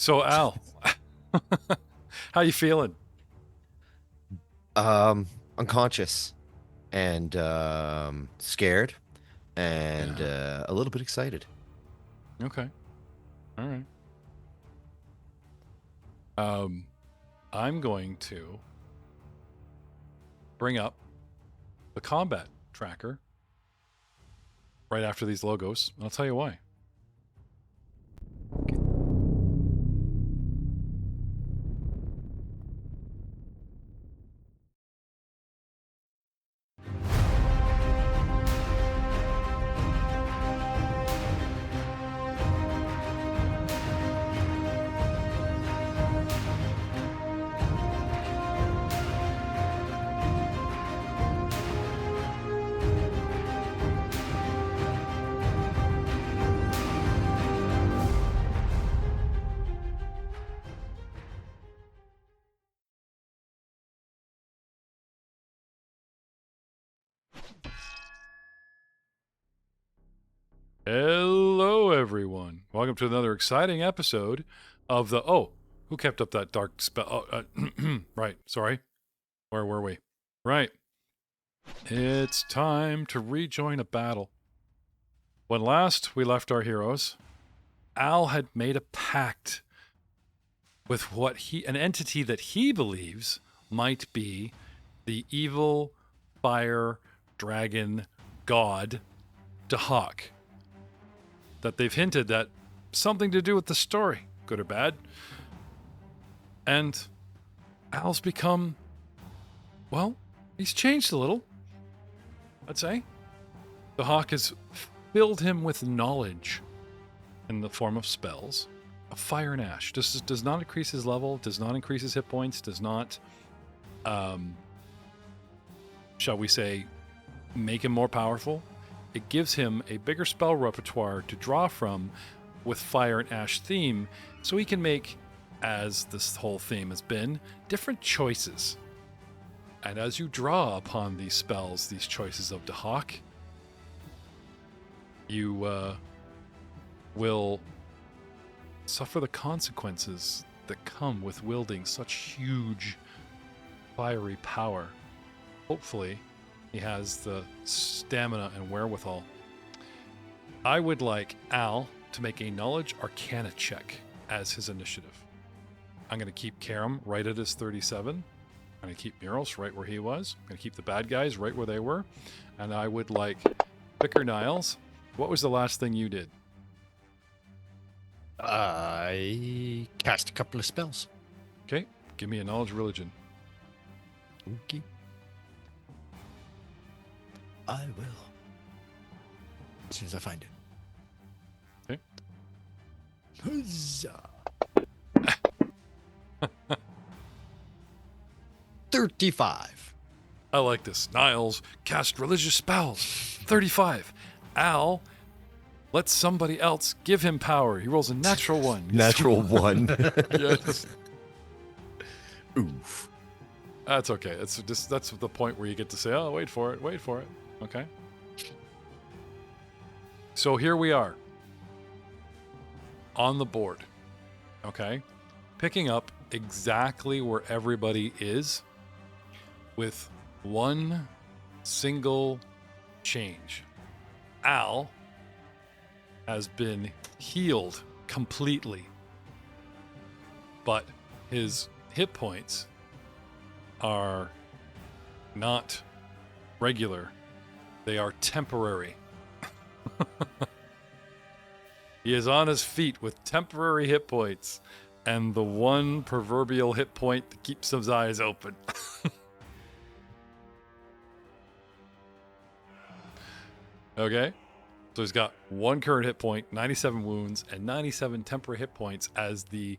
So Al, how you feeling? Unconscious and scared and Yeah. a little bit excited. Okay. All right. Um, I'm going to bring up the combat tracker right after these logos. I'll tell you why. Hello, everyone. Welcome to another exciting episode of the. Oh, who kept up that dark spell? Oh, right. Sorry. Where were we? Right. It's time to rejoin a battle. When last we left our heroes, Al had made a pact with an entity that he believes might be the evil fire dragon god Dahak. That they've hinted that something to do with the story, good or bad. And Al's become, well, he's changed a little, I'd say. Dahak has filled him with knowledge in the form of spells of fire and ash. This does not increase his level, does not increase his hit points, does not, shall we say, make him more powerful. It gives him a bigger spell repertoire to draw from with fire and ash theme, so he can make, as this whole theme has been, different choices. And as you draw upon these spells, these choices of Dahak, you will suffer the consequences that come with wielding such huge fiery power. Hopefully, he has the stamina and wherewithal. I would like Al to make a Knowledge Arcana check as his initiative. I'm going to keep Karam right at his 37. I'm going to keep Muros right where he was. I'm going to keep the bad guys right where they were. And I would like Vicar Niles. What was the last thing you did? I cast a couple of spells. Okay, give me a Knowledge Religion. Okay. I will. As soon as I find it. Okay. Huzzah. 35. I like this. Niles cast religious spells. 35. Al lets somebody else give him power. He rolls a natural one. Natural one. Yes. Oof. That's okay. That's the point where you get to say, "Oh, wait for it." Okay. So here we are on the board. Okay, picking up exactly where everybody is, with one single change. Al has been healed completely, but his hit points are not regular. They are temporary. He is on his feet with temporary hit points and the one proverbial hit point that keeps his eyes open. Okay? So he's got one current hit point, 97 wounds, and 97 temporary hit points as the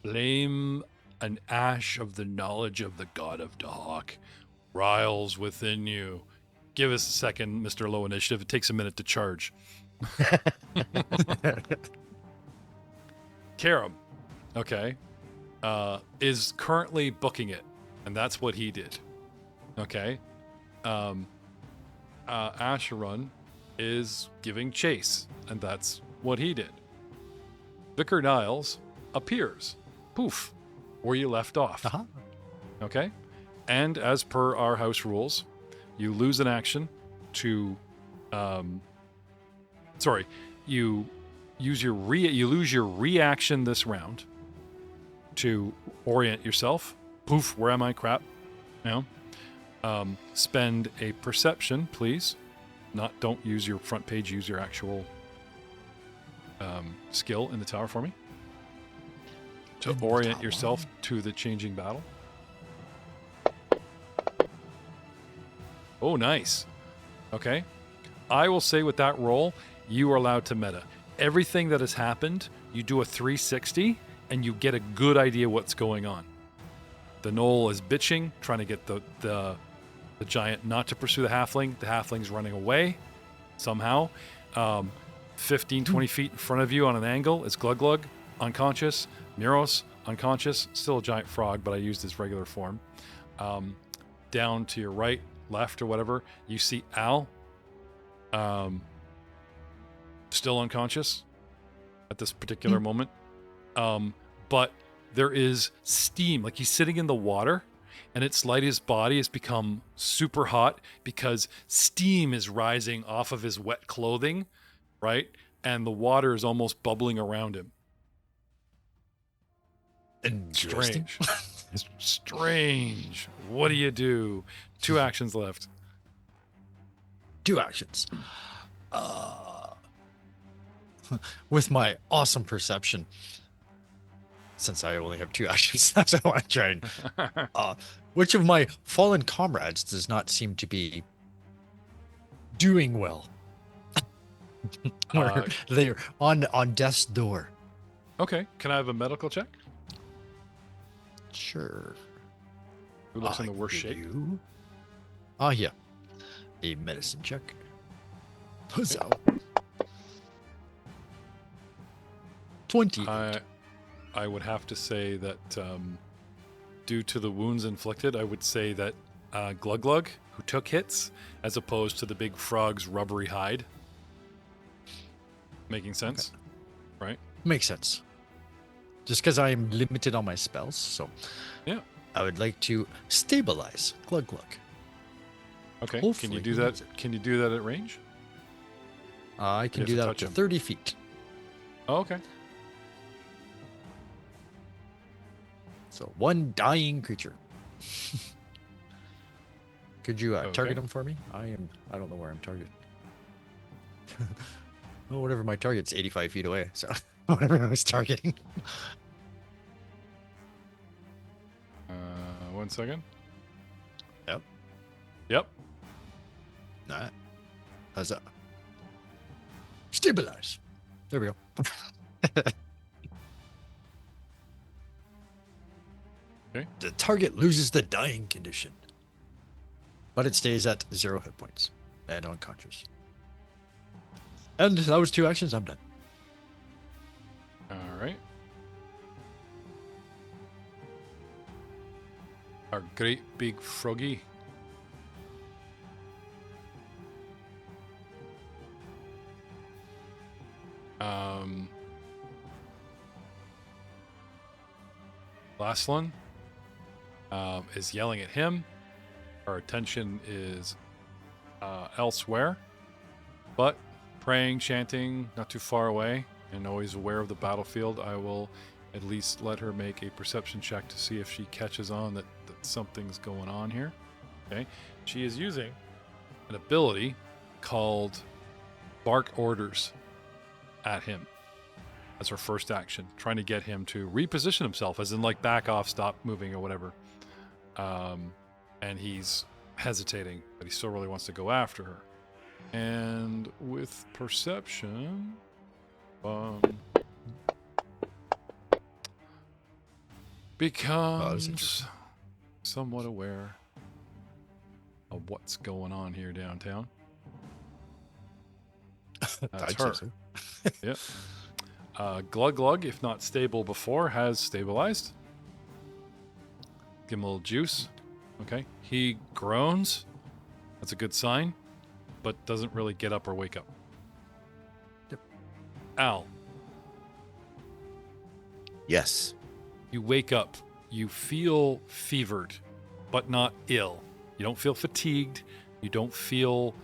flame and ash of the knowledge of the god of Dahak riles within you. Give us a second, Mr. Low Initiative. It takes a minute to charge. Karam, okay, is currently booking it, and that's what he did. Okay. Asherun is giving chase, and that's what he did. Vicar Niles appears. Poof. Where you left off. Uh-huh. Okay? And as per our house rules, you lose an action to you lose your reaction this round to orient yourself. Poof, where am I? Crap. Spend a perception, please. Don't use your front page, use your actual skill in the tower for me. To orient yourself to the changing battle. Oh, nice. Okay. I will say with that roll, you are allowed to meta. Everything that has happened, you do a 360 and you get a good idea what's going on. The gnoll is bitching, trying to get the giant not to pursue the halfling. The halfling's running away somehow. 15, 20 feet in front of you on an angle is Glug Glug, unconscious. Miros, unconscious. Still a giant frog, but I used his regular form. Down to your right, left, or whatever, you see Al. Still unconscious at this particular moment. But there is steam, like he's sitting in the water, and it's like his body has become super hot because steam is rising off of his wet clothing, right? And the water is almost bubbling around him. Interesting. Strange. Strange. What do you do? 2 actions left. 2 actions. With my awesome perception, since I only have 2 actions left, I want to try and which of my fallen comrades does not seem to be doing well? Or they're on death's door. Okay. Can I have a medical check? Sure. Who looks in the worst shape? Yeah. A medicine check. Huzzah. 20. I would have to say that due to the wounds inflicted, I would say that Glug Glug, who took hits, as opposed to the big frog's rubbery hide. Making sense? Okay. Right? Makes sense. Just because I am limited on my spells, so yeah, I would like to stabilize Glug Glug. Okay. Hopefully can you do that? Can you do that at range? I can do that up to 30 feet. Oh, okay. So 1 dying creature. Could you target him for me? I don't know where I'm targeted. Oh, whatever my target's 85 feet away. So whatever I was targeting. 1 second. Yep. Nah. How's that? Stabilize. There we go. Okay. The target loses the dying condition, but it stays at 0 hit points and unconscious. And that was 2 actions. I'm done. All right. Our great big froggy. Last one is yelling at him. Our attention is elsewhere, but praying, chanting, not too far away, and always aware of the battlefield. I will at least let her make a perception check to see if she catches on that something's going on here. Okay, she is using an ability called Bark Orders at him as her first action, trying to get him to reposition himself, as in like back off, stop moving or whatever. And he's hesitating, but he still really wants to go after her. And with perception, becomes somewhat aware of what's going on here downtown. That's her. So. Yep. Glug Glug, if not stable before, has stabilized. Give him a little juice. Okay. He groans. That's a good sign, but doesn't really get up or wake up. Yep. Al. Yes. You wake up. You feel fevered, but not ill. You don't feel fatigued. You don't feel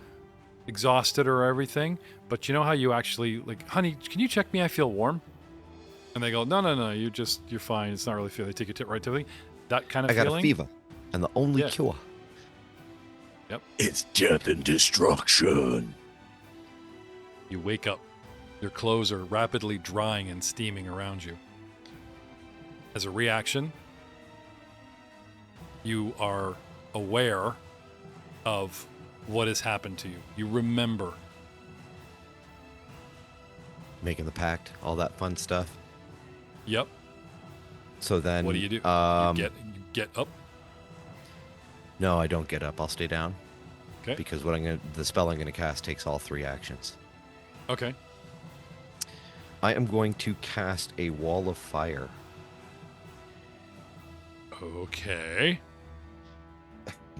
exhausted or everything. But you know how you actually, like, honey, can you check me? I feel warm. And they go, no, you're fine. It's not really feeling. They take your tip right to me. That kind of I got feeling. a fever, and the only Yeah. cure. Yep. It's death and destruction. You wake up. Your clothes are rapidly drying and steaming around you. As a reaction, you are aware of what has happened to you. You remember. Making the pact, all that fun stuff. Yep. So then, What do? You get up. No, I don't get up. I'll stay down. Okay. Because the spell I'm gonna cast takes all 3 actions. Okay. I am going to cast a wall of fire. Okay.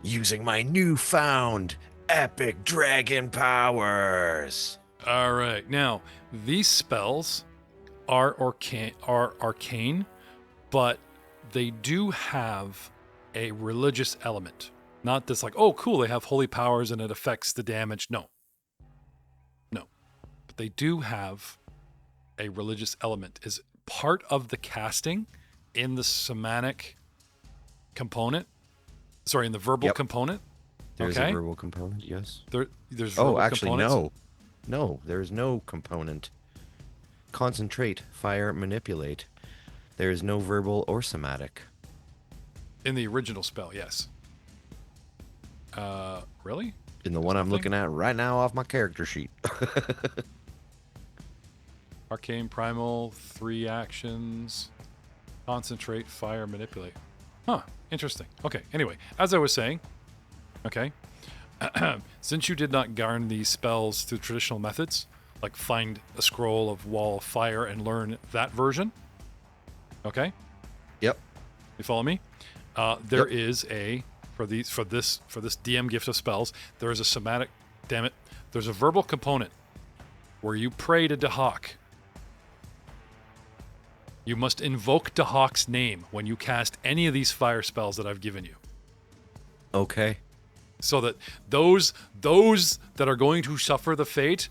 Using my newfound epic dragon powers. All right. Now, these spells are arcane, but they do have a religious element. Not this like, oh, cool, they have holy powers and it affects the damage. No. But they do have a religious element. Is part of the casting in the somatic component. Sorry, in the verbal component. There's Okay. a verbal component, yes. There's verbal actually, components. No, there's no component. Concentrate, fire, manipulate. There is no verbal or somatic. In the original spell, yes. Really? In the one I'm looking at right now off my character sheet. Arcane, primal, 3 actions. Concentrate, fire, manipulate. Huh, interesting. Okay, anyway, as I was saying, okay, since you did not garner these spells through traditional methods, like find a scroll of Wall of Fire and learn that version, okay? Yep. You follow me? There is for this DM gift of spells, there is a somatic, there's a verbal component where you pray to Dahak. You must invoke Dahak's name when you cast any of these fire spells that I've given you. Okay. So that those that are going to suffer the fate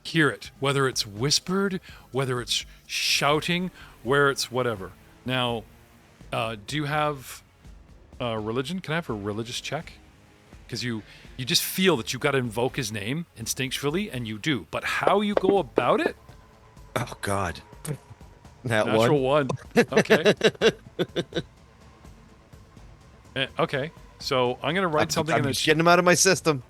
hear it, whether it's whispered, whether it's shouting, where it's whatever. Now, do you have religion? Can I have a religious check? Because you just feel that you've got to invoke his name instinctually, and you do. But how you go about it? Oh, God. That Natural one. Okay. Okay. So I'm gonna write something I'm in the just getting them out of my system.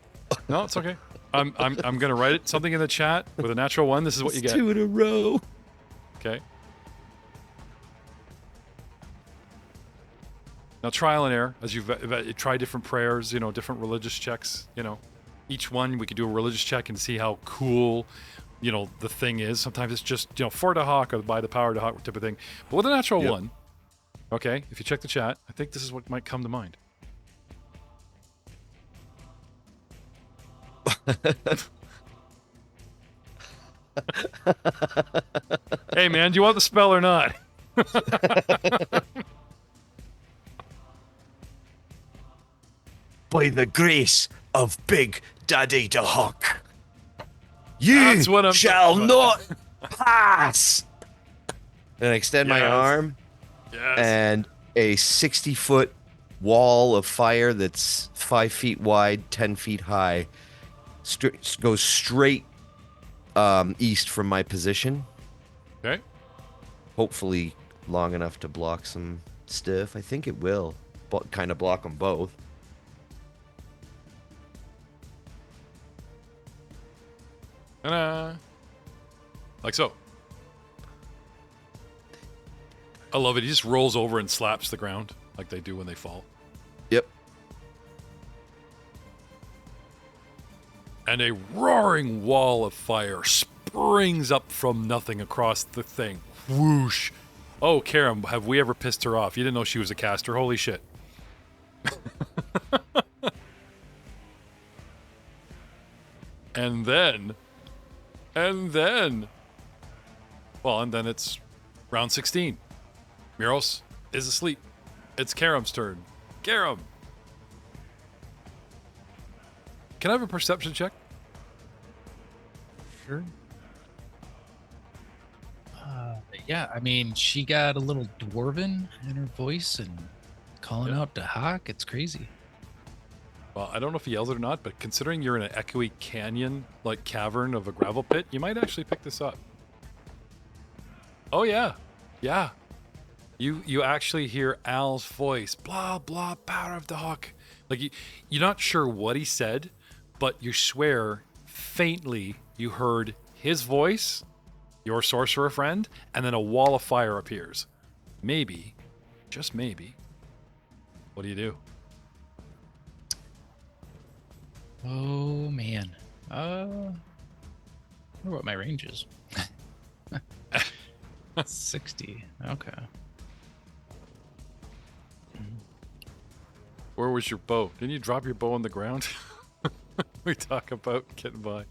No, it's okay. I'm gonna write something in the chat with a natural 1. This is what you get. 2 in a row. Okay. Now, trial and error, as you've tried different prayers, different religious checks, each one we could do a religious check and see how cool, the thing is. Sometimes it's just, for Dahak or by the power of Dahak type of thing. But with a natural 1, okay, if you check the chat, I think this is what might come to mind. Hey, man, do you want the spell or not? By the grace of Big Daddy Dahak, you shall not pass. And I extend my arm, and a 60-foot wall of fire that's 5 feet wide, 10 feet high, goes straight east from my position. Okay. Hopefully long enough to block some stuff. I think it will. Kind of block them both. Ta-da. Like so. I love it. He just rolls over and slaps the ground like they do when they fall. Yep. And a roaring wall of fire springs up from nothing across the thing. Whoosh. Oh, Karen, have we ever pissed her off? You didn't know she was a caster. Holy shit. And then it's Round 16. Miros is asleep. It's Karam's turn. Karam! Can I have a perception check? Sure. Yeah, I mean, she got a little dwarven in her voice and calling out to Hawk. It's crazy. Well, I don't know if he yells it or not, but considering you're in an echoey canyon, like cavern of a gravel pit, you might actually pick this up. Oh, yeah. Yeah. You actually hear Al's voice. Blah, blah, power of the Hawk. Like, you're not sure what he said, but you swear faintly you heard his voice, your sorcerer friend, and then a wall of fire appears. Maybe, just maybe. What do you do? Oh, man. I wonder what my range is. 60. Okay. Where was your bow? Didn't you drop your bow on the ground? We talk about getting by.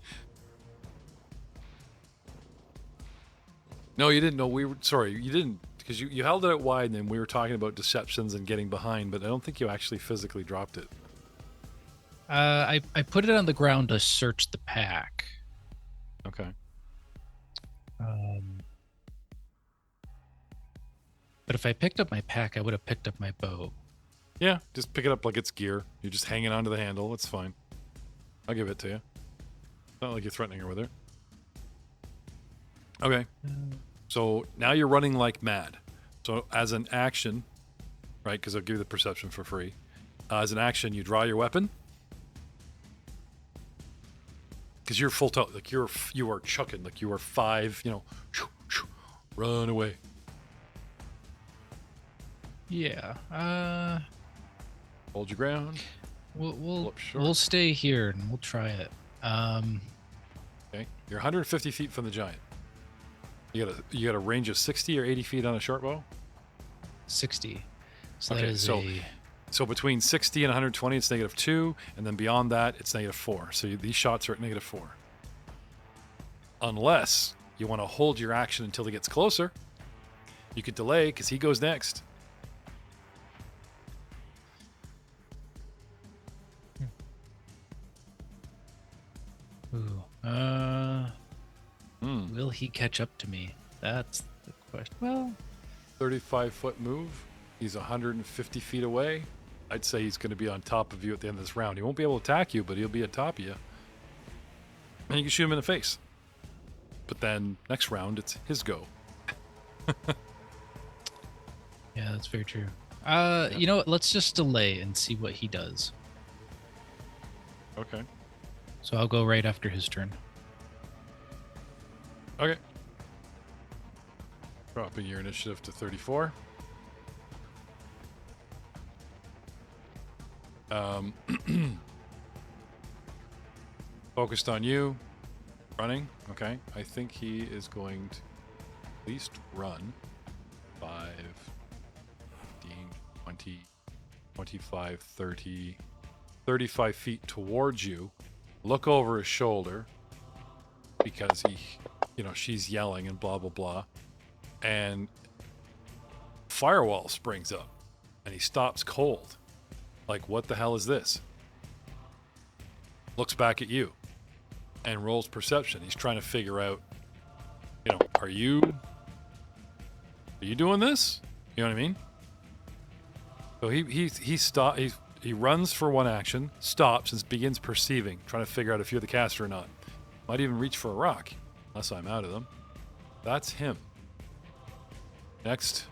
No, you didn't know we were... Sorry, you didn't. Because you held it out wide and then we were talking about deceptions and getting behind, but I don't think you actually physically dropped it. I put it on the ground to search the pack. Okay. But if I picked up my pack, I would have picked up my bow. Yeah, just pick it up like it's gear. You're just hanging onto the handle. It's fine. I'll give it to you. It's not like you're threatening her with it. Okay. So now you're running like mad. So as an action, right, because I'll give you the perception for free. As an action, you draw your weapon. Because you're full tilt. Like you are chucking. Like you are 5, run away. Yeah. Hold your ground. We'll stay here and we'll try it. Okay. You're 150 feet from the giant. You got a range of 60 or 80 feet on a short bow? 60. So okay, that is so between 60 and 120, it's -2, and then beyond that, it's -4. So these shots are at -4. Unless you want to hold your action until he gets closer. You could delay, because he goes next. Ooh. Will he catch up to me? That's the question. Well, 35-foot move. He's 150 feet away. I'd say he's going to be on top of you at the end of this round. He won't be able to attack you, but he'll be on top of you. And you can shoot him in the face. But then next round, it's his go. Yeah, that's very true. You know what? Let's just delay and see what he does. Okay. So I'll go right after his turn. Okay. Dropping your initiative to 34. Focused on you. Running. Okay. I think he is going to at least run 5, 15, 20, 25, 30, 35 feet towards you. Look over his shoulder because she's yelling and blah, blah, blah. And firewall springs up and he stops cold. Like, what the hell is this? Looks back at you and rolls perception. He's trying to figure out, are you doing this? You know what I mean? So he runs for one action, stops, and begins perceiving, trying to figure out if you're the caster or not. Might even reach for a rock, unless I'm out of them. That's him. Next,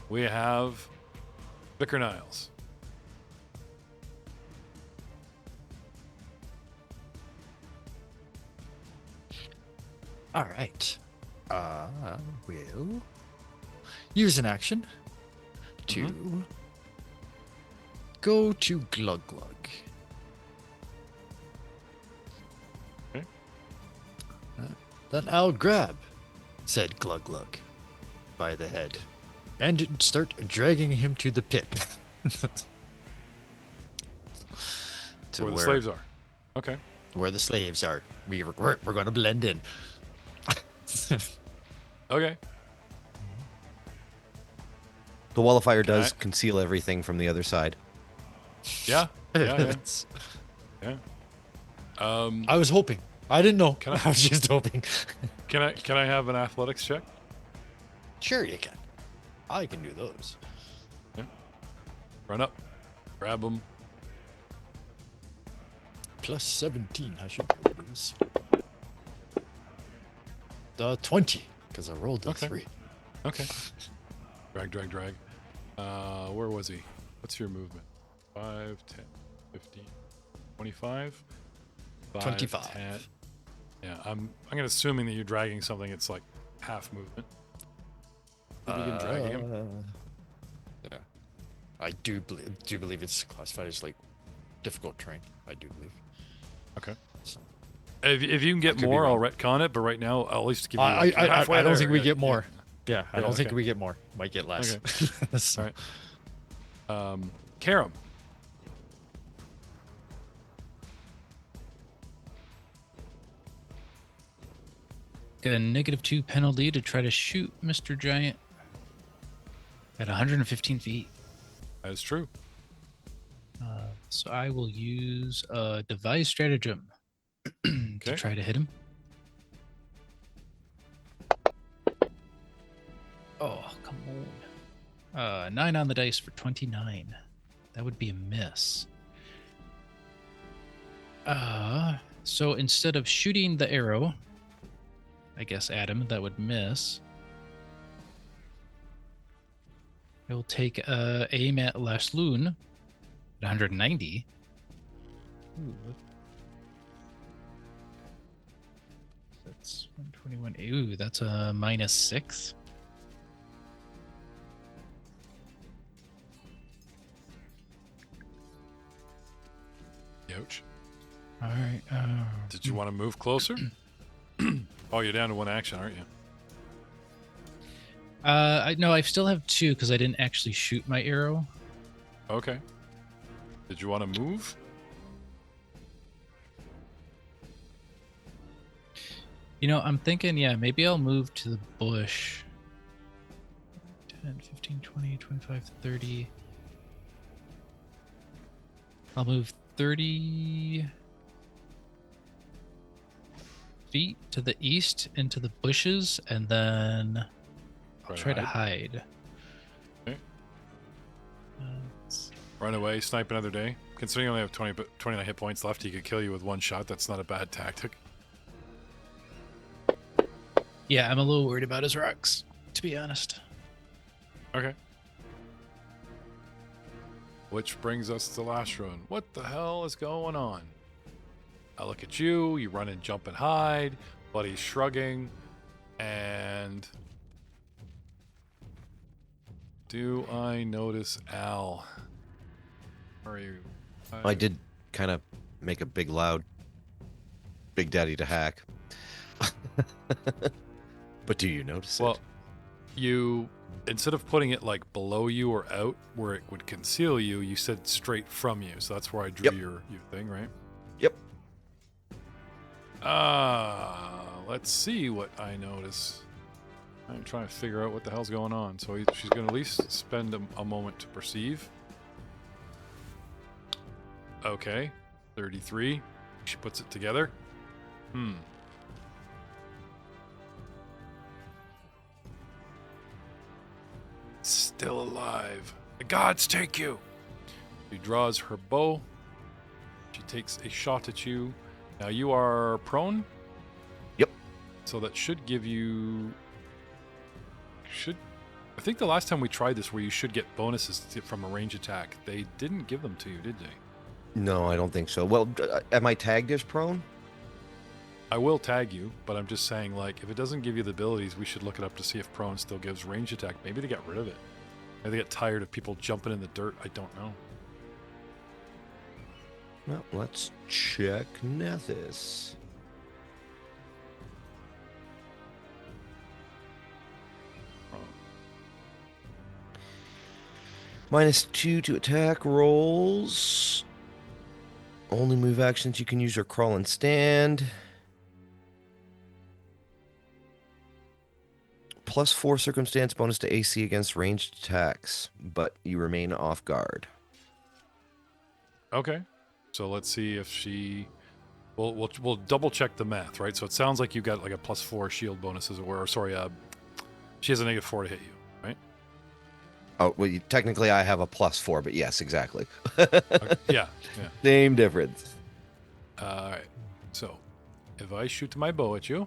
we have Vicar Niles. All right. Will use an action to go to Glug Glug. Okay. Then I'll grab said Glug Glug by the head and start dragging him to the pit. To where the slaves are. Okay. Where the slaves are. We're going to blend in. Okay. The wall of fire does conceal everything from the other side. Yeah. Yeah. I was hoping. I didn't know. I was just hoping. Can I have an athletics check? Sure you can. I can do those. Yeah. Run up. Grab them. Plus 17. I should be able to lose. 20, because I rolled a 3. Okay. Drag. Where was he? What's your movement? 5, 10, 15, 25? 25. 10. Yeah, I'm gonna assuming that you're dragging something. It's like half movement. You can drag him. Yeah, I do believe it's classified as like difficult terrain. I do believe. Okay. So, if you can get more, I'll retcon it. But right now, I'll at least give you. I don't think we get more. Yeah, I don't think we get more. Might get less. Okay. So. All right. Karam. Got a -2 penalty to try to shoot Mr. Giant at 115 feet. That is true. So I will use a devised stratagem to try to hit him. Oh, come on. 9 on the dice for 29. That would be a miss. So instead of shooting the arrow, I guess at him, that would miss. I will take aim at Lasloon at 190. Ooh. That's 121. Ooh, that's a -6. Ouch. All right. Did you want to move closer? Oh, you're down to 1 action, aren't you? No, I still have 2 because I didn't actually shoot my arrow. Okay. Did you want to move? You know, I'm thinking, yeah, maybe I'll move to the bush. 10, 15, 20, 25, 30. I'll move 30 feet to the east into the bushes, and then I'll try to hide. Okay. Run away, snipe another day. Considering you only have 29 hit points left, he could kill you with 1 shot. That's not a bad tactic. Yeah, I'm a little worried about his rocks, to be honest. Okay. Which brings us to last run. What the hell is going on? I look at you, you run and jump and hide, Buddy's shrugging, and... do I notice Al? Where are you? I did kind of make a big loud Big Daddy to hack. But do you notice it? You, instead of putting it like below you or out where it would conceal you, you said straight from you. So that's where I drew your thing, right? Yep. Let's see what I notice. I'm trying to figure out what the hell's going on. So she's going to at least spend a moment to perceive. Okay. 33. She puts it together. Still alive. The gods take you. She draws her bow. She takes a shot at you. Now you are prone. Yep. So that should give you... I think the last time we tried this where you should get bonuses from a range attack, they didn't give them to you, did they? No, I don't think so. Well, am I tagged as prone? I will tag you, but I'm just saying, like, if it doesn't give you the abilities, we should look it up to see if prone still gives range attack. Maybe they got rid of it. Maybe they get tired of people jumping in the dirt. I don't know. Well, let's check Nethys. -2 to attack rolls. Only move actions you can use are crawl and stand. +4 circumstance bonus to AC against ranged attacks, but you remain off guard. Okay. So let's see if she... We'll double check the math, right? So it sounds like you got like a +4 shield bonus, as it were. Or sorry, she has a -4 to hit you, right? Oh, well, technically I have a +4, but yes, exactly. Okay. Yeah. Same difference. All right. So if I shoot my bow at you...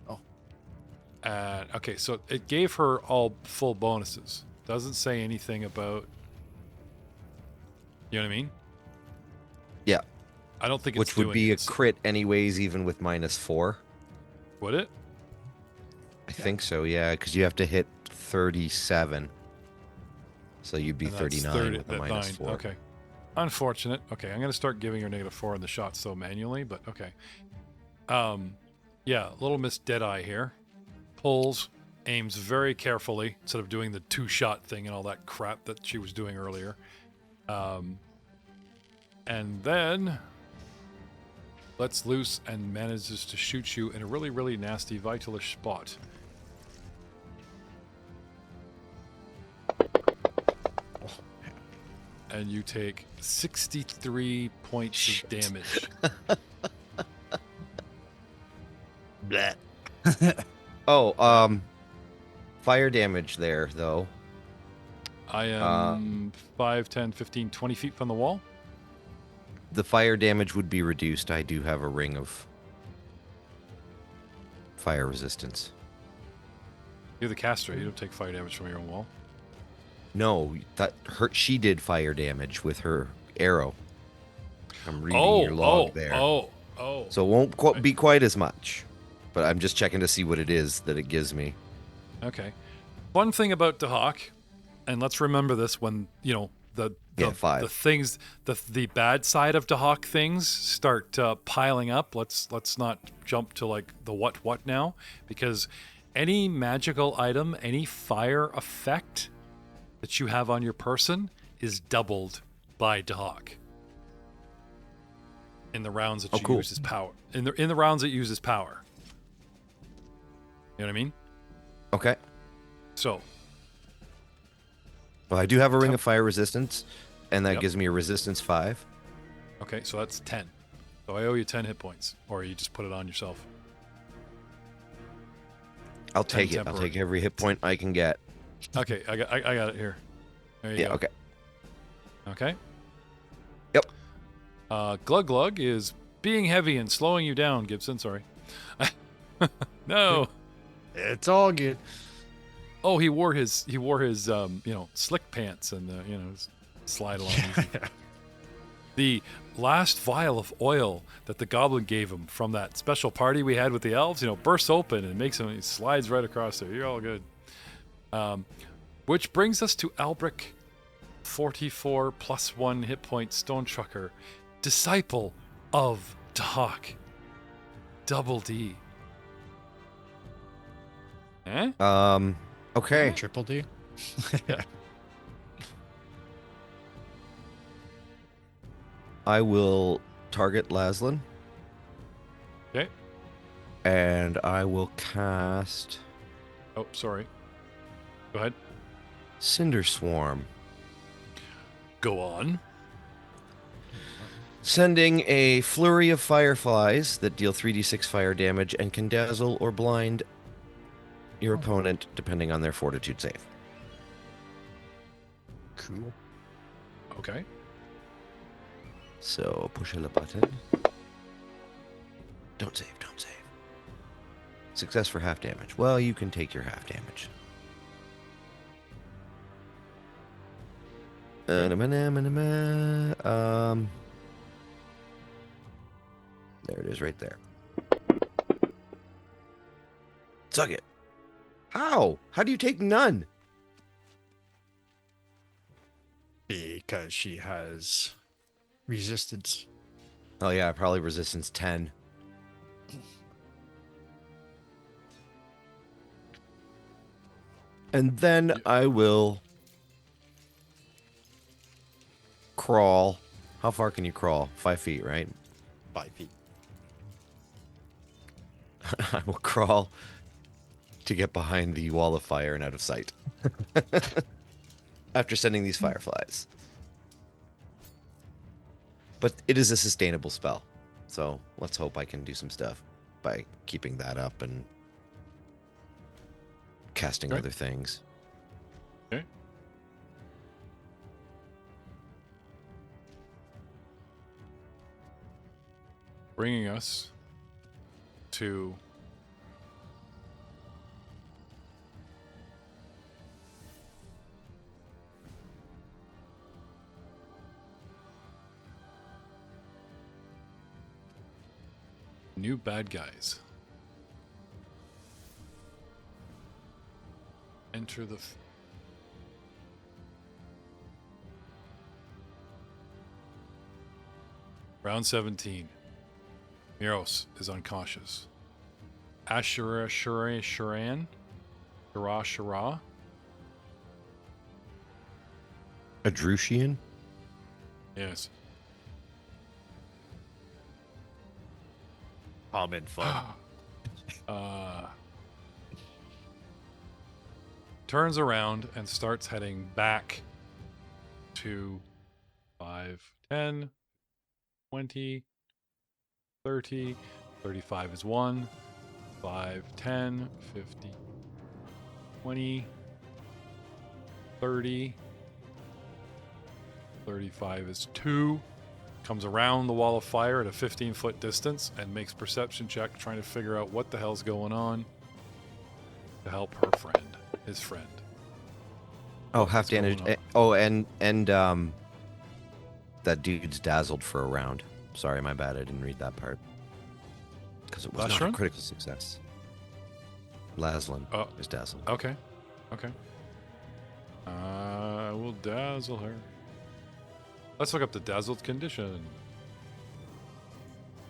Oh. Okay, so it gave her all full bonuses. Doesn't say anything about... You know what I mean? Yeah. I don't think it's Which would doing be it. a crit anyways, even with -4. Would it? I think so, yeah, because you have to hit 37. So you'd be And that's 39 30 with the that -4. Okay. Unfortunate. Okay, I'm going to start giving her -4 in the shots, though, manually, but okay. Yeah, little Miss Deadeye here. Pulls, aims very carefully, instead of doing the 2-shot thing and all that crap that she was doing earlier. And then lets loose and manages to shoot you in a really, really nasty, vitalish spot. And you take 63 points of damage. Oh, fire damage there, though. I am 5, 10, 15, 20 feet from the wall. The fire damage would be reduced. I do have a ring of fire resistance. You're the caster. You don't take fire damage from your own wall. No, she did fire damage with her arrow. I'm reading your log there. So it won't be quite as much. But I'm just checking to see what it is that it gives me. Okay. One thing about Dahak, and let's remember this when, the things, the bad side of Dahak things start piling up. Let's not jump to like the what now, because any magical item, any fire effect that you have on your person is doubled by Dahak in the rounds that you use as power. In the rounds it uses power. You know what I mean? Okay. So. Well, I do have a ring of fire resistance, and that gives me a resistance 5. Okay, so that's 10. So I owe you 10 hit points, or you just put it on yourself. I'll take it. I'll take every hit point I can get. Okay, I got it here. There you go. Okay. Okay. Yep. Glug Glug is being heavy and slowing you down, Gibson. Sorry. No. It's all good. Oh, he wore his slick pants and slide along. The last vial of oil that the goblin gave him from that special party we had with the elves, bursts open and he slides right across there. You're all good. Which brings us to Albric, 44 +1 hit point stone trucker, disciple of Dahak, double D. Eh? Okay. Triple D? I will target Laszlo. Okay. And I will cast... Oh, sorry. Go ahead. Cinder Swarm. Go on. Sending a flurry of fireflies that deal 3d6 fire damage and can dazzle or blind your opponent depending on their fortitude save. Cool. Okay. So push a button. Don't save. Success for half damage. Well, you can take your half damage. There it is right there. Suck it. How? How do you take none? Because she has resistance. Oh yeah, probably resistance 10. And then I will crawl. How far can you crawl? 5 feet, right? 5 feet. I will crawl to get behind the wall of fire and out of sight. After sending these fireflies. But it is a sustainable spell. So let's hope I can do some stuff by keeping that up and casting other things. Okay. Bringing us to new bad guys. Enter the round 17. Miros is unconscious. Ashura Sharan? Shara? Adrusian? Yes. Common fun. Turns around and starts heading back to 5, 10, 20, 30, 35 is 1, 5, 10, 50, 20, 30, 35 is 2, comes around the wall of fire at a 15-foot distance and makes perception check trying to figure out what the hell's going on to help her friend, his friend. Oh, half damage. Oh, and that dude's dazzled for a round. Sorry, my bad. I didn't read that part. Because it was not a critical success. Laslin is dazzled. Okay. I will dazzle her. Let's look up the dazzled condition.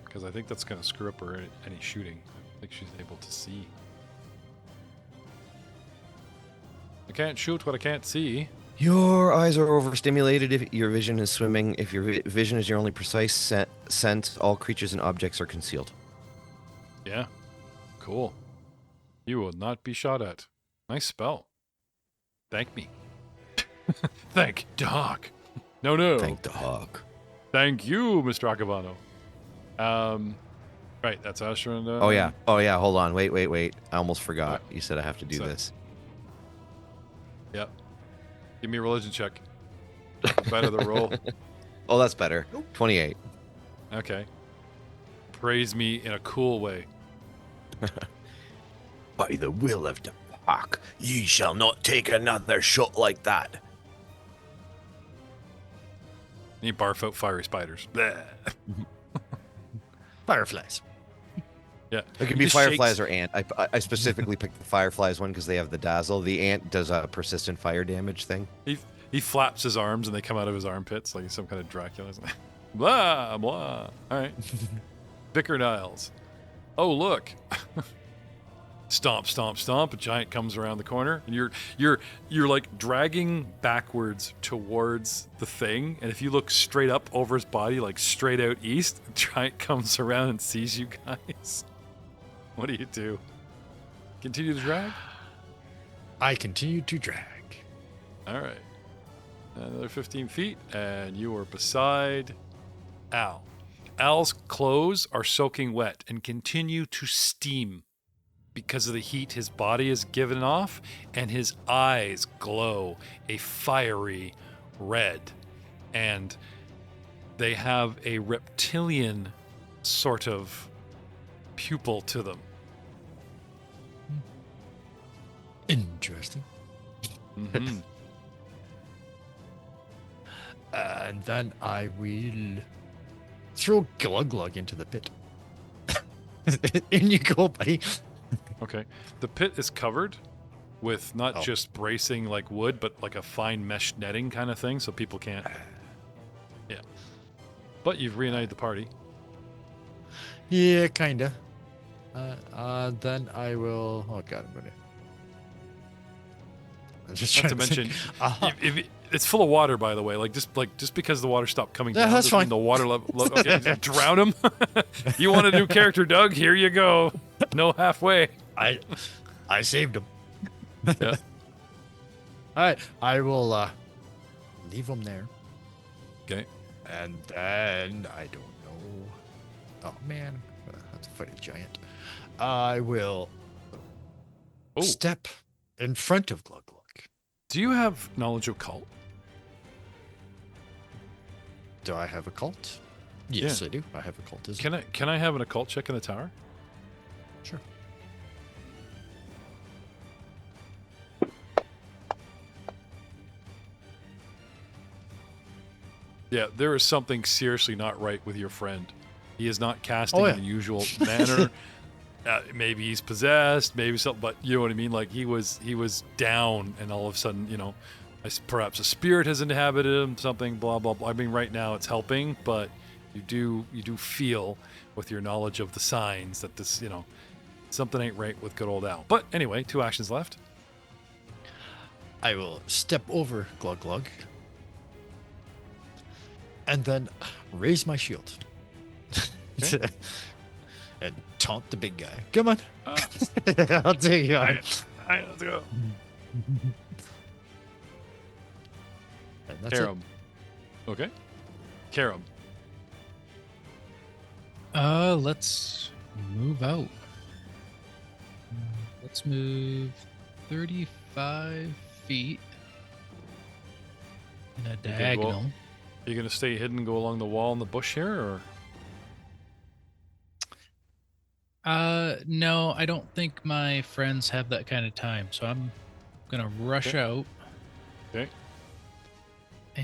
Because I think that's going to screw up her any shooting. I think she's able to see. I can't shoot what I can't see. Your eyes are overstimulated if your vision is swimming. If your vision is your only precise sense, all creatures and objects are concealed. Yeah. Cool. You will not be shot at. Nice spell. Thank me. Thank Doc. No. Thank the hawk. Thank you, Mr. Acabano. Right, that's Asher and... Oh, yeah. Hold on. Wait. I almost forgot. You said I have to do this. Yep. Give me a religion check. Better the roll. Oh, that's better. 28. Okay. Praise me in a cool way. By the will of the hawk, ye shall not take another shot like that. You barf out fiery spiders. Fireflies. Yeah. It can be fireflies or ant. I specifically picked the fireflies one because they have the dazzle. The ant does a persistent fire damage thing. He flaps his arms and they come out of his armpits like he's some kind of Dracula. Blah, blah. All right. Vicar Niles. Oh, look. Stomp, stomp, stomp. A giant comes around the corner, and you're like dragging backwards towards the thing. And if you look straight up over his body, like straight out east, the giant comes around and sees you guys. What do? Continue to drag? I continue to drag. All right. Another 15 feet, and you are beside Al. Al's clothes are soaking wet and continue to steam because of the heat his body is given off, and his eyes glow a fiery red. And they have a reptilian sort of pupil to them. Interesting. Mm-hmm. And then I will throw Glug Glug into the pit. In you go, buddy. Okay. The pit is covered with not just bracing like wood, but like a fine mesh netting kind of thing, so people can't... Yeah. But you've reunited the party. Yeah, kinda. Then I will... Oh god, I'm just Not trying to to mention, think. it's full of water, by the way. Just because the water stopped coming Yeah, down, that's doesn't mean fine. the water level. Okay, drown him. You want a new character, Doug? Here you go. No halfway. I saved him. Yeah. I will leave him there. Okay. And then I don't know. Oh man, I'm gonna have to fight a giant. I will step in front of Glug Glug. Do you have knowledge of cult? Do I have a cult? Yes, I do. I have a cultism. Can I have an occult check in the tower? Sure. Yeah, there is something seriously not right with your friend. He is not casting in the usual manner. Maybe he's possessed, maybe something, but you know what I mean? Like he was down, and all of a sudden, you know, perhaps a spirit has inhabited him, something, blah, blah, blah. I mean, right now it's helping, but you do feel with your knowledge of the signs that this, you know, something ain't right with good old Al. But anyway, 2 actions left. I will step over Glug Glug and then raise my shield. Okay. And taunt the big guy. Come on. I'll take you on. All right, let's go. And that's Karam. Okay. Karam. Let's move out. Let's move 35 feet in a diagonal. Are you going to stay hidden and go along the wall in the bush here, or? No, I don't think my friends have that kind of time, so I'm gonna rush out. Okay.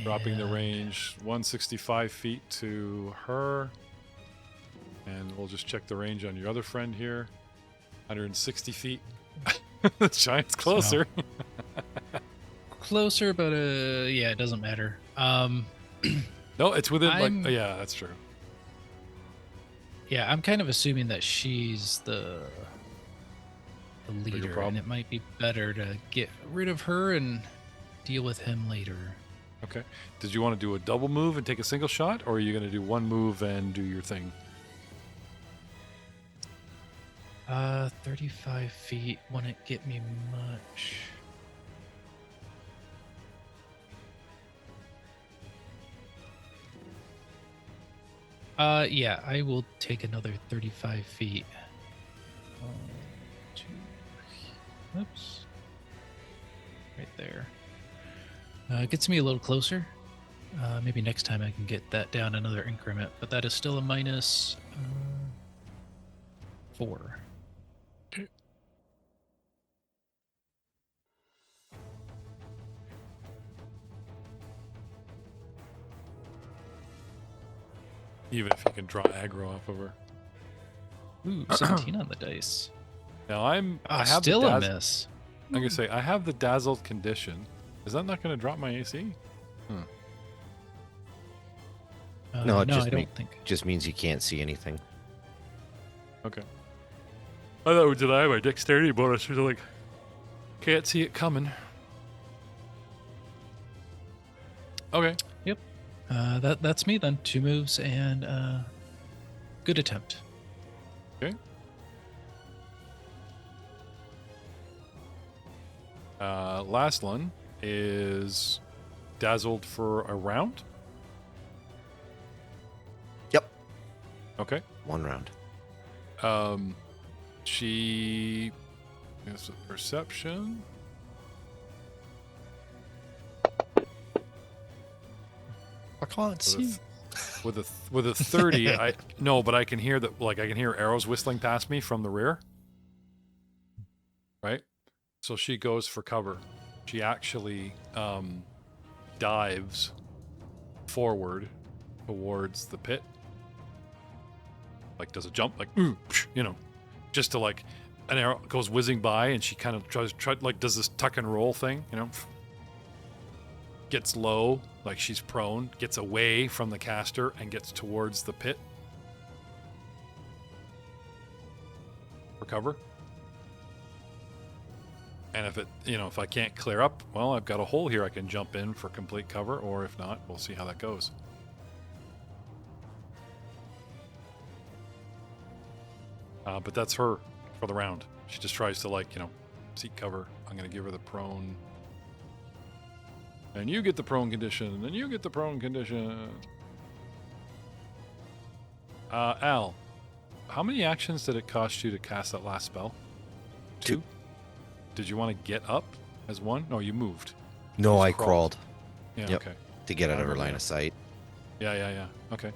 Dropping the range 165 feet to her. And we'll just check the range on your other friend here. 160 feet. The giant's closer. Closer, but yeah, it doesn't matter. No, it's within yeah, that's true. Yeah, I'm kind of assuming that she's the leader, and it might be better to get rid of her and deal with him later. Okay. Did you want to do a double move and take a single shot, or are you going to do one move and do your thing? 35 feet wouldn't get me much. Yeah, I will take another 35 feet. 1, 2, oops. Right there. Gets me a little closer. Maybe next time I can get that down another increment, but that is still a minus 4. Okay. Even if you can draw aggro off of her. Ooh, 17 on the dice. Now I have still the a miss. I'm gonna say I have the dazzled condition. Is that not gonna drop my AC? No, it I don't think. just means you can't see anything. Okay. I thought we deny my dexterity bonus. We're like, can't see it coming. Okay. Yep. That's me then. 2 moves and good attempt. Okay. Last one is dazzled for a round. Yep. Okay. 1 round. She has a perception. I can't see. With a 30, I can hear that. Like I can hear arrows whistling past me from the rear. Right. So she goes for cover. She actually dives forward towards the pit. Like does a jump, like you know, just to like an arrow goes whizzing by, and she kind of tries does this tuck and roll thing, you know. Gets low, like she's prone, gets away from the caster and gets towards the pit. For cover. And if I can't clear up, well, I've got a hole here I can jump in for complete cover, or if not, we'll see how that goes. But that's her for the round. She just tries to, like, seek cover. I'm going to give her the prone. And you get the prone condition, and you get the prone condition. Al, how many actions did it cost you to cast that last spell? 2? Did you want to get up as 1? No, you moved. No, I crawled. Yeah, yep. Okay. To get out of her line of sight. Yeah. Okay.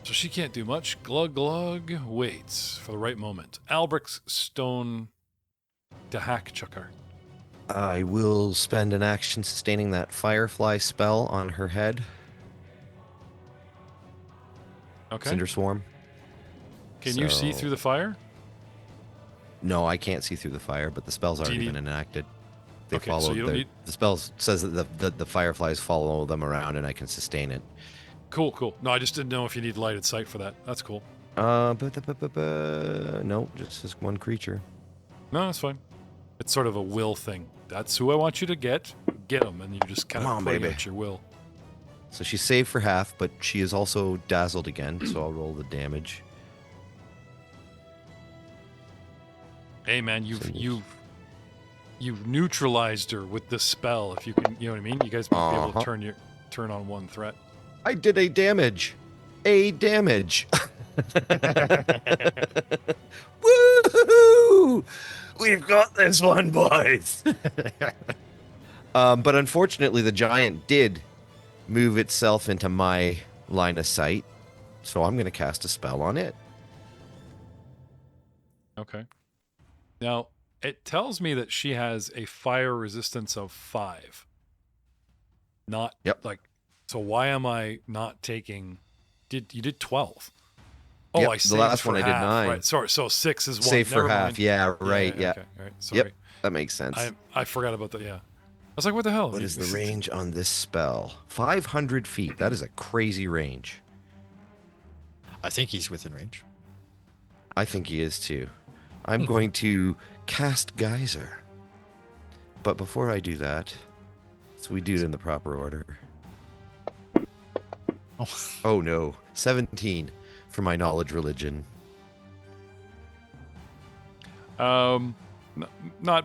So she can't do much. Glug Glug waits for the right moment. Albric's Stone Dahak Chucker. I will spend an action sustaining that Firefly spell on her head. Okay. Cinder Swarm. Can you see through the fire? No, I can't see through the fire, but the spell's already been enacted. They Okay, follow so you don't need... The spell says that the fireflies follow them around and I can sustain it. Cool. No, I just didn't know if you need lighted sight for that. That's cool. No, just this one creature. No, that's fine. It's sort of a will thing. That's who I want you to get. Get them, and you just kind of play out your will. So she's saved for half, but she is also dazzled again, so I'll roll the damage. Hey, man, you've neutralized her with this spell. If you can, you know what I mean. You guys might be able to turn on one threat. I did a damage. Woohoo! We've got this one, boys. But unfortunately, the giant did move itself into my line of sight, so I'm going to cast a spell on it. Okay. Now, it tells me that she has a fire resistance of 5. Not like... So why am I not taking... You did 12. Oh, yep, I saved the last for one half. I did 9. Right. Sorry, so 6 is 1. Save for half. Mind. Yeah, right. Yeah. Okay. All right. Sorry. Yep, that makes sense. I forgot about that. Yeah. I was like, what the hell? What is the range on this spell? 500 feet. That is a crazy range. I think he's within range. I think he is too. I'm going to cast Geyser. But before I do that, so we do it in the proper order. Oh no. 17 for my knowledge religion. Not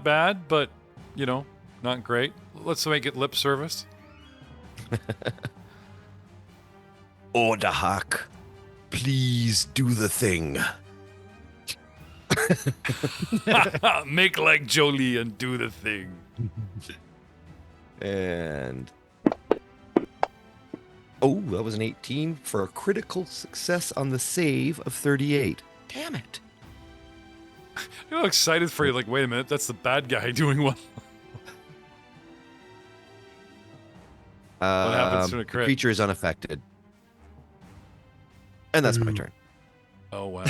bad, but, not great. Let's make it lip service. Ordahak, please do the thing. Make like Jolie and do the thing. And... Oh, that was an 18 for a critical success on the save of 38. Damn it. You're excited for you, like, wait a minute, that's the bad guy doing well. What happens to a crit? The creature is unaffected. And that's my turn. Oh, wow.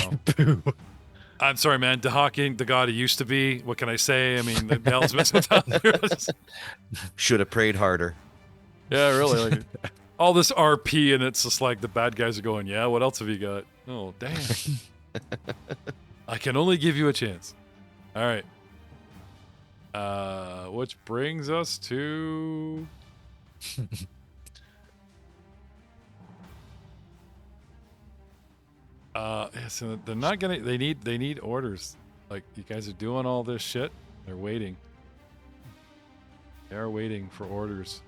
I'm sorry, man. Dahawking, the god he used to be. What can I say? I mean, the hell's missing down here. Should have prayed harder. Yeah, really. Like, all this RP, and it's just like the bad guys are going, yeah, what else have you got? Oh, damn. I can only give you a chance. All right. Which brings us to... so they're not gonna. They need orders. Like, you guys are doing all this shit. They're waiting. They are waiting for orders.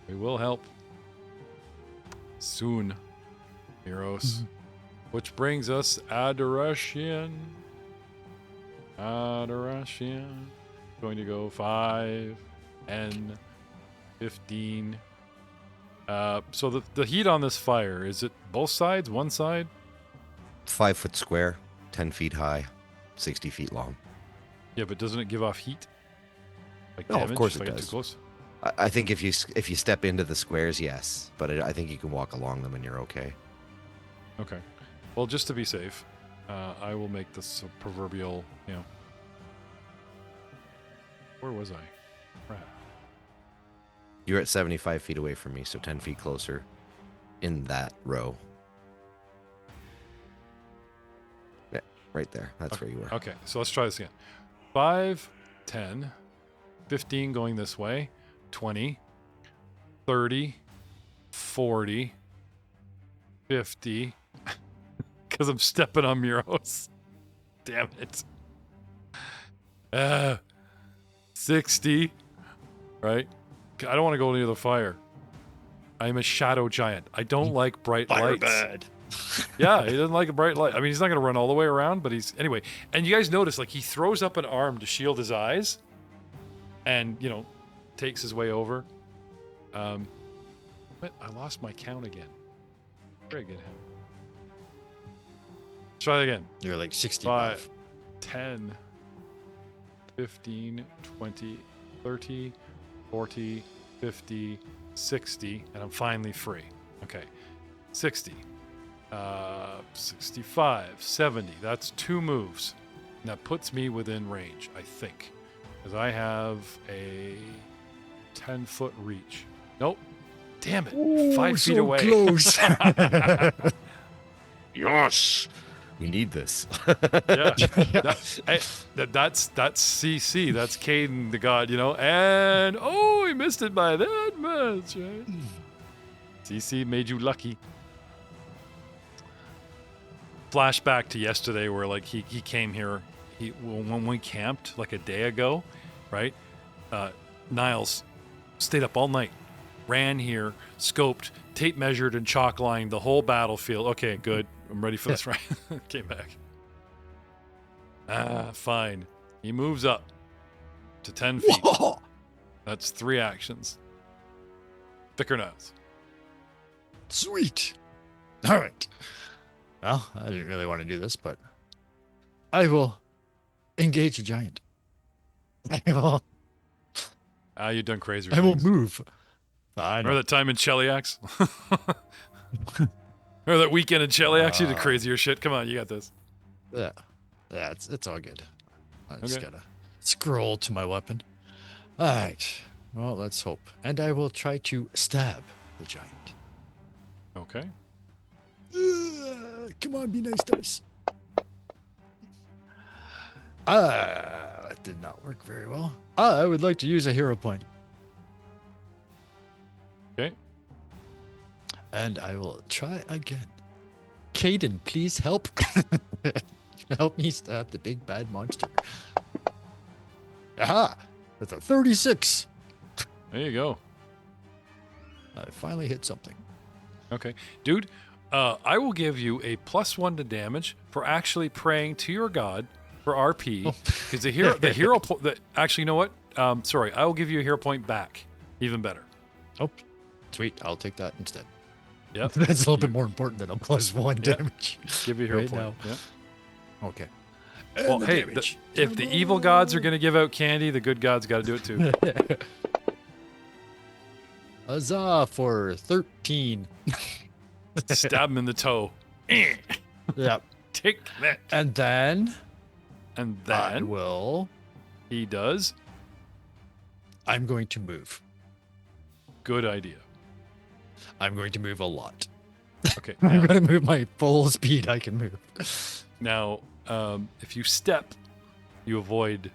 We will help soon, heroes. Which brings us Adoration. Adoration. Going to go 5, 10, 15. So the heat on this fire, is it both sides, one side? 5 foot square, 10 feet high, 60 feet long. Yeah, but doesn't it give off heat? Like No, damage of course if it I get does. too close? I think if you step into the squares, yes. But I think you can walk along them and you're okay. Okay. Well, just to be safe, I will make this a proverbial, Where was I? Crap. You're at 75 feet away from me, so 10 feet closer in that row. Yeah, right there. That's where you were. Okay, so let's try this again. 5, 10, 15 going this way, 20, 30, 40, 50, because I'm stepping on Muros. Damn it. 60. Right? I don't want to go near the fire. I'm a shadow giant. I don't like bright lights. Firebird. Yeah, he doesn't like a bright light. I mean, he's not going to run all the way around, but he's... Anyway, and you guys notice, like, he throws up an arm to shield his eyes and, you know, takes his way over. But I lost my count again. Very good. Let's try that again. You're like 65. 5, 10, 15, 20, 30, 40, 50, 60, and I'm finally free. Okay. 60. 65, 70. That's 2 moves. And that puts me within range, I think. Because I have a 10-foot reach. Nope. Damn it. Ooh, 5 feet so away. Close. Yes. We need this. Yeah. That's CC. That's Caden, the god, you know. And, he missed it by that much, right? CC made you lucky. Flashback to yesterday where, like, he came here. When we camped, like, a day ago, right? Niles stayed up all night. Ran here, scoped, tape measured, and chalk lined the whole battlefield. Okay, good. I'm ready for this, right? Came back. Fine. He moves up to 10 feet. Whoa. That's 3 actions. Thick or not? Sweet. All right. Well, I didn't really want to do this, but I will engage a giant. I will You've done crazier I will things. move. I know. Remember that time in Cheliax? Remember that weekend in Cheliax? You did crazier shit. Come on, you got this. Yeah, it's all good. I just Okay. gotta scroll to my weapon. All right. Well, let's hope. And I will try to stab the giant. Okay. Come on, be nice, dice. That did not work very well. I would like to use a hero point. Okay. And I will try again. Caden, please help. Help me stab the big bad monster. Aha! That's a 36. There you go. I finally hit something. Okay. Dude, I will give you a +1 to damage for actually praying to your god for RP. Because actually, you know what? Sorry, I will give you a hero point back. Even better. Oh, sweet. I'll take that instead. Yep. That's a little bit more important than a +1 Yep. damage. Give you a hero Right point. now. Yep. Okay. Well, And the hey, damage. if the evil gods are going to give out candy, the good gods got to do it too. Huzzah for 13. Stab him in the toe. Yep. Take that. And then And I then will. he does. I'm going to move. Good idea. I'm going to move a lot. Okay. I'm Now, going to move my full speed I can move. now if you step, you avoid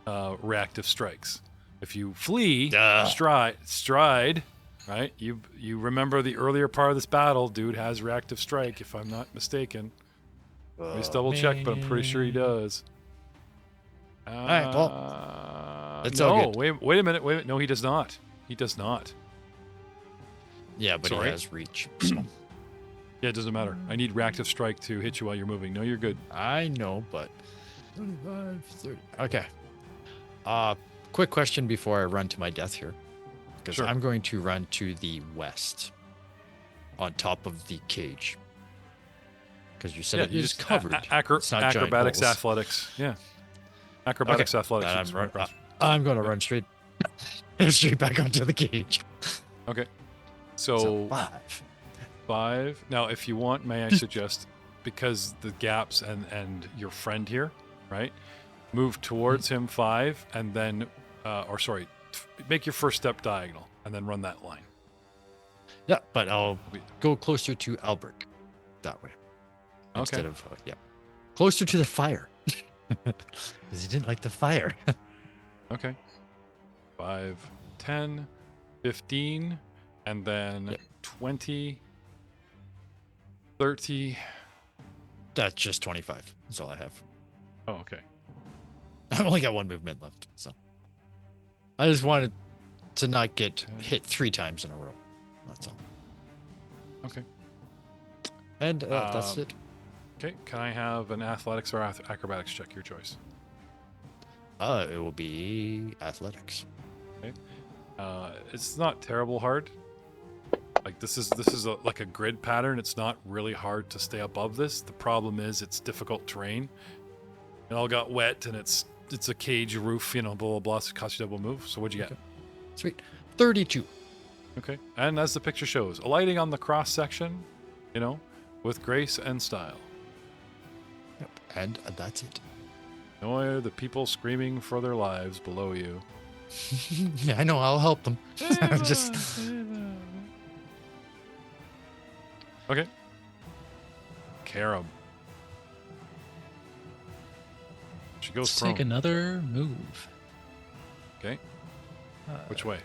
reactive strikes. If you flee, Duh. stride, right? You remember the earlier part of this battle, dude has reactive strike, if I'm not mistaken. Let me just double check, but I'm pretty sure he does. right, well, it's no, all good. wait a minute. No, he does not. He does not. Yeah, but Sorry? he has reach. So. Yeah, it doesn't matter. I need reactive strike to hit you while you're moving. No, you're good. I know, but 25, 30. Okay. Quick question before I run to my death here, because Sure. I'm going to run to the west, on top of the cage. Because you said it you is just covered. It's not giant acrobatics, holes. athletics. Yeah. Acrobatics, athletics. Then I'm going to run straight back onto the cage. Okay. So So 5. 5. Now, if you want, may I suggest, because the gaps and your friend here, right? Move towards him 5, and then, make your first step diagonal, and then run that line. Yeah, but I'll go closer to MalBurg that way. Okay. Instead of, closer to the fire. Because he didn't like the fire. Okay. 5, 10, 15, and then Yep. 20, 30. That's just 25. That's all I have. Oh, okay. I've only got 1 movement left, so I just wanted to not get hit 3 times in a row. That's all. Okay. And that's it. Okay. Can I have an athletics or acrobatics check? Your choice. It will be athletics. Okay. It's not terrible hard. Like this is like a grid pattern. It's not really hard to stay above this. The problem is it's difficult terrain. It all got wet, and it's a cage roof. Blah blah blah. So it costs you double move. So what'd you get? Sweet. 32. Okay. And as the picture shows, alighting on the cross section, with grace and style. Yep. And that's it. Annoy the people screaming for their lives below you. Yeah, I know. I'll help them. Just. Okay. Carom. She goes Let's prone. take another move. Okay. Which way?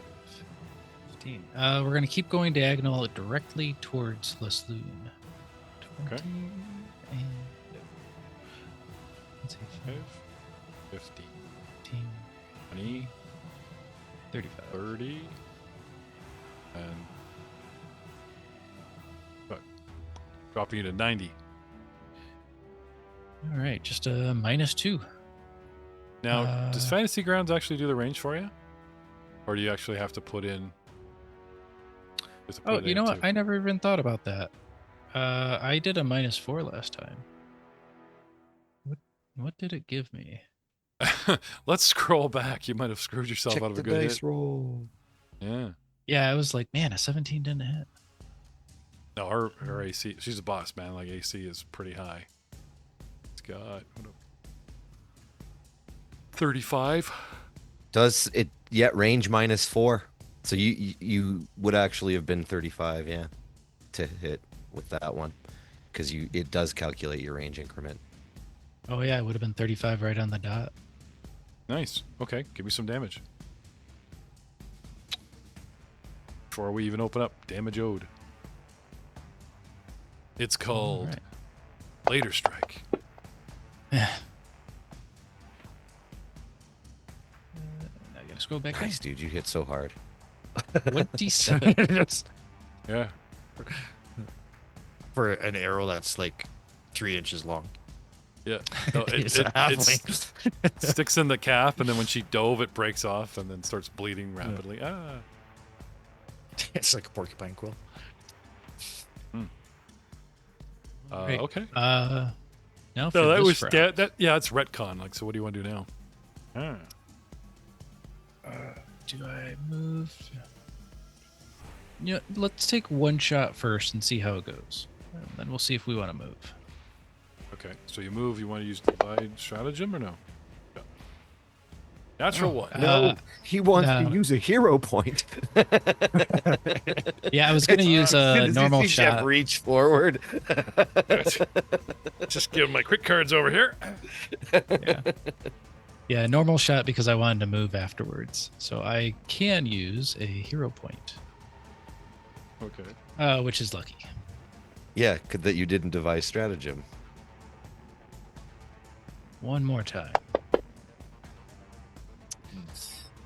15. We're going to keep going diagonal directly towards Les Lune. 20 Okay. and... Let's see, 5, 15, 15, 20, 35. 30, and what? Dropping you to 90. All right, just a -2. Now, does Fantasy Grounds actually do the range for you? Or do you actually have to put in... Oh, you know what? I never even thought about that. I did a -4 last time. What did it give me? Let's scroll back. You might have screwed yourself Check out of the a good dice hit. roll. Yeah. Yeah, I was like, man, a 17 didn't hit. No, her AC, she's a boss, man. Like, AC is pretty high. It's got 35. Does it yet range -4? So you would actually have been 35, yeah, to hit with that one, because it does calculate your range increment. Oh yeah, it would have been 35 right on the dot. Nice. Okay, give me some damage. Before we even open up, damage owed. It's called Right. Later Strike. Yeah. I gotta scroll back Nice, dude, you hit so hard. 27. Yeah. For an arrow that's like 3 inches long. Yeah. No, It's a halfling. it sticks in the cap, and then when she dove, it breaks off and then starts bleeding rapidly. Ah. It's like a porcupine quill. Great. Okay. Now for No, that this was round. that. Yeah, it's retcon. Like, so what do you want to do now? Do I move? Let's take one shot first and see how it goes. And then we'll see if we want to move. Okay. So you move. You want to use divide stratagem or no? Yeah. Natural one. No, he wants no. to use a hero point. Yeah, I was going to use a normal Jeff shot. reach forward. Just give my quick cards over here. Yeah, normal shot because I wanted to move afterwards. So I can use a hero point, Okay. which is lucky. Yeah, that you didn't devise stratagem. One more time.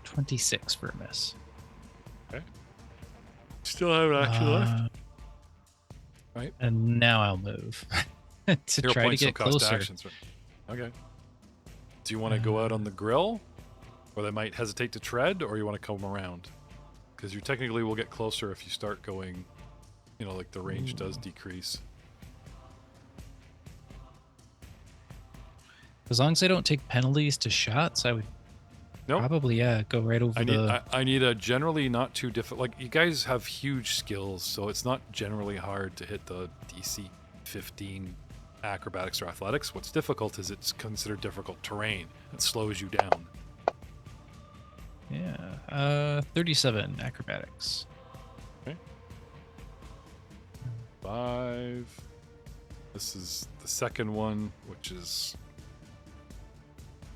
26 for a miss. Still have an action left. Right. And now I'll move to Hero try to points don't get cost closer. actions, right? Okay. Do you want to go out on the grill, where they might hesitate to tread, or you want to come around? Because you technically will get closer if you start going, like the range does decrease. As long as I don't take penalties to shots, I would Nope. probably go right over I need a generally not too difficult. Like, you guys have huge skills, so it's not generally hard to hit the DC 15 acrobatics or athletics. What's difficult is it's considered difficult terrain. It slows you down. 37 acrobatics. 5. This is the second one, which is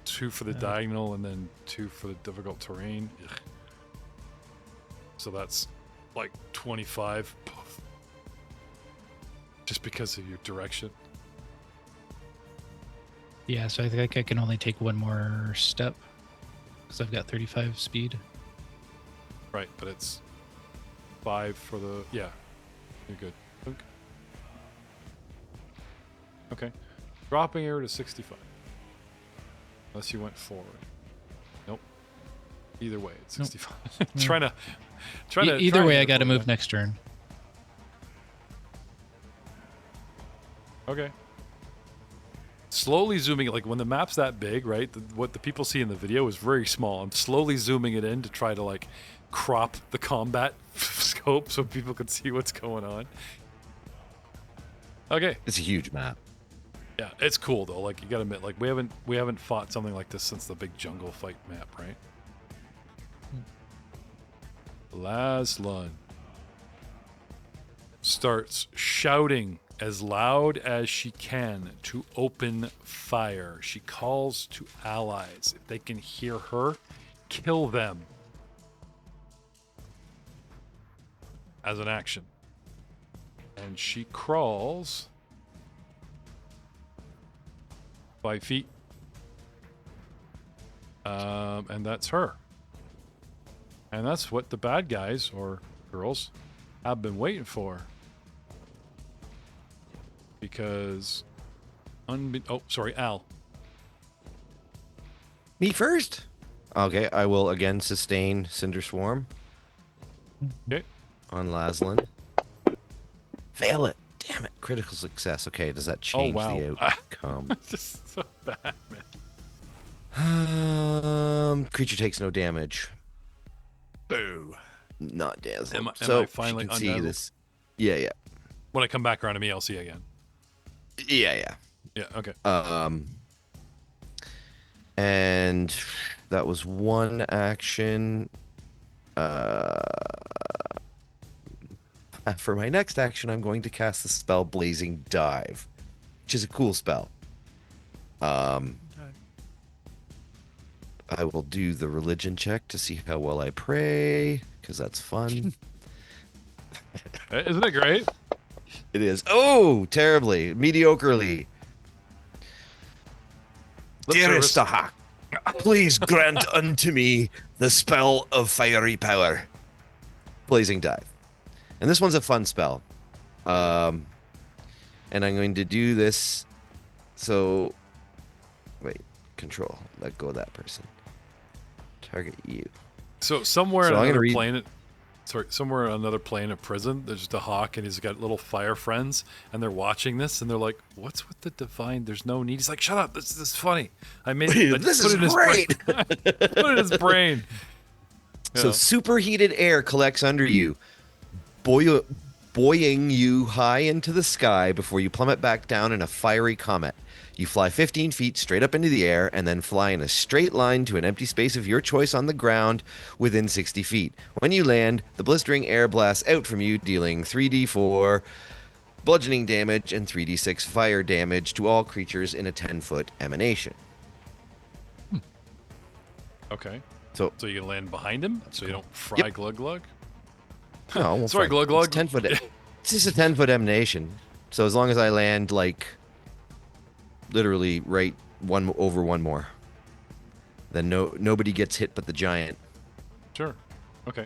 2 for the diagonal and then 2 for the difficult terrain. Ugh. So that's like 25. Poof. Just because of your direction. Yeah, so I think I can only take one more step because I've got 35 speed. Right, but it's 5 for the... Yeah, you're good. Okay. Dropping her to 65. Unless you went forward. Nope. Either way, it's 65. Nope. Either way, I got to move next turn. Okay. Slowly zooming, like when the map's that big, right? What the people see in the video is very small. I'm slowly zooming it in to try to like crop the combat scope so people can see what's going on. Okay. It's a huge map. Yeah, it's cool though. Like you gotta admit, like we haven't fought something like this since the big jungle fight map, right? Laslan starts shouting as loud as she can to open fire. She calls to allies. If they can hear her, kill them. As an action. And she crawls 5 feet. And that's her. And that's what the bad guys, or girls, have been waiting for. Because... Oh, sorry, Al. Me first? Okay, I will again sustain Cinder Swarm. Okay. On Laslan. Fail it. Damn it. Critical success. Okay, does that change the outcome? Just so bad, man. Creature takes no damage. Boo. Not dazzled. Am so I finally you can see undazzled? this. Yeah. When I come back around to me, I'll see again. Yeah. Yeah, okay. And that was one action. For my next action, I'm going to cast the spell Blazing Dive, which is a cool spell. I will do the religion check to see how well I pray, because that's fun. Isn't it great? It is. Oh, terribly. Mediocrely. Dearest Ahak, please grant unto me the spell of fiery power. Blazing Dive. And this one's a fun spell. And I'm going to do this. So, wait, control. Let go of that person. Target you. So somewhere So in I'm another gonna plane, somewhere on another plane of prison, there's just a hawk and he's got little fire friends, and they're watching this and they're like, "What's with the divine? There's no need." He's like, "Shut up! This is funny. I made it. This is great." Put it in his brain. So superheated air collects under you, buoying you high into the sky before you plummet back down in a fiery comet. You fly 15 feet straight up into the air and then fly in a straight line to an empty space of your choice on the ground within 60 feet. When you land, the blistering air blasts out from you, dealing 3d4 bludgeoning damage and 3d6 fire damage to all creatures in a 10-foot emanation. Okay. So you can land behind him, so you don't fry Glug Glug. No, well, sorry, Glug Glug. It's 10 foot. It's just a 10-foot emanation. So as long as I land like literally right one over one more, then nobody gets hit but the giant. Sure. Okay.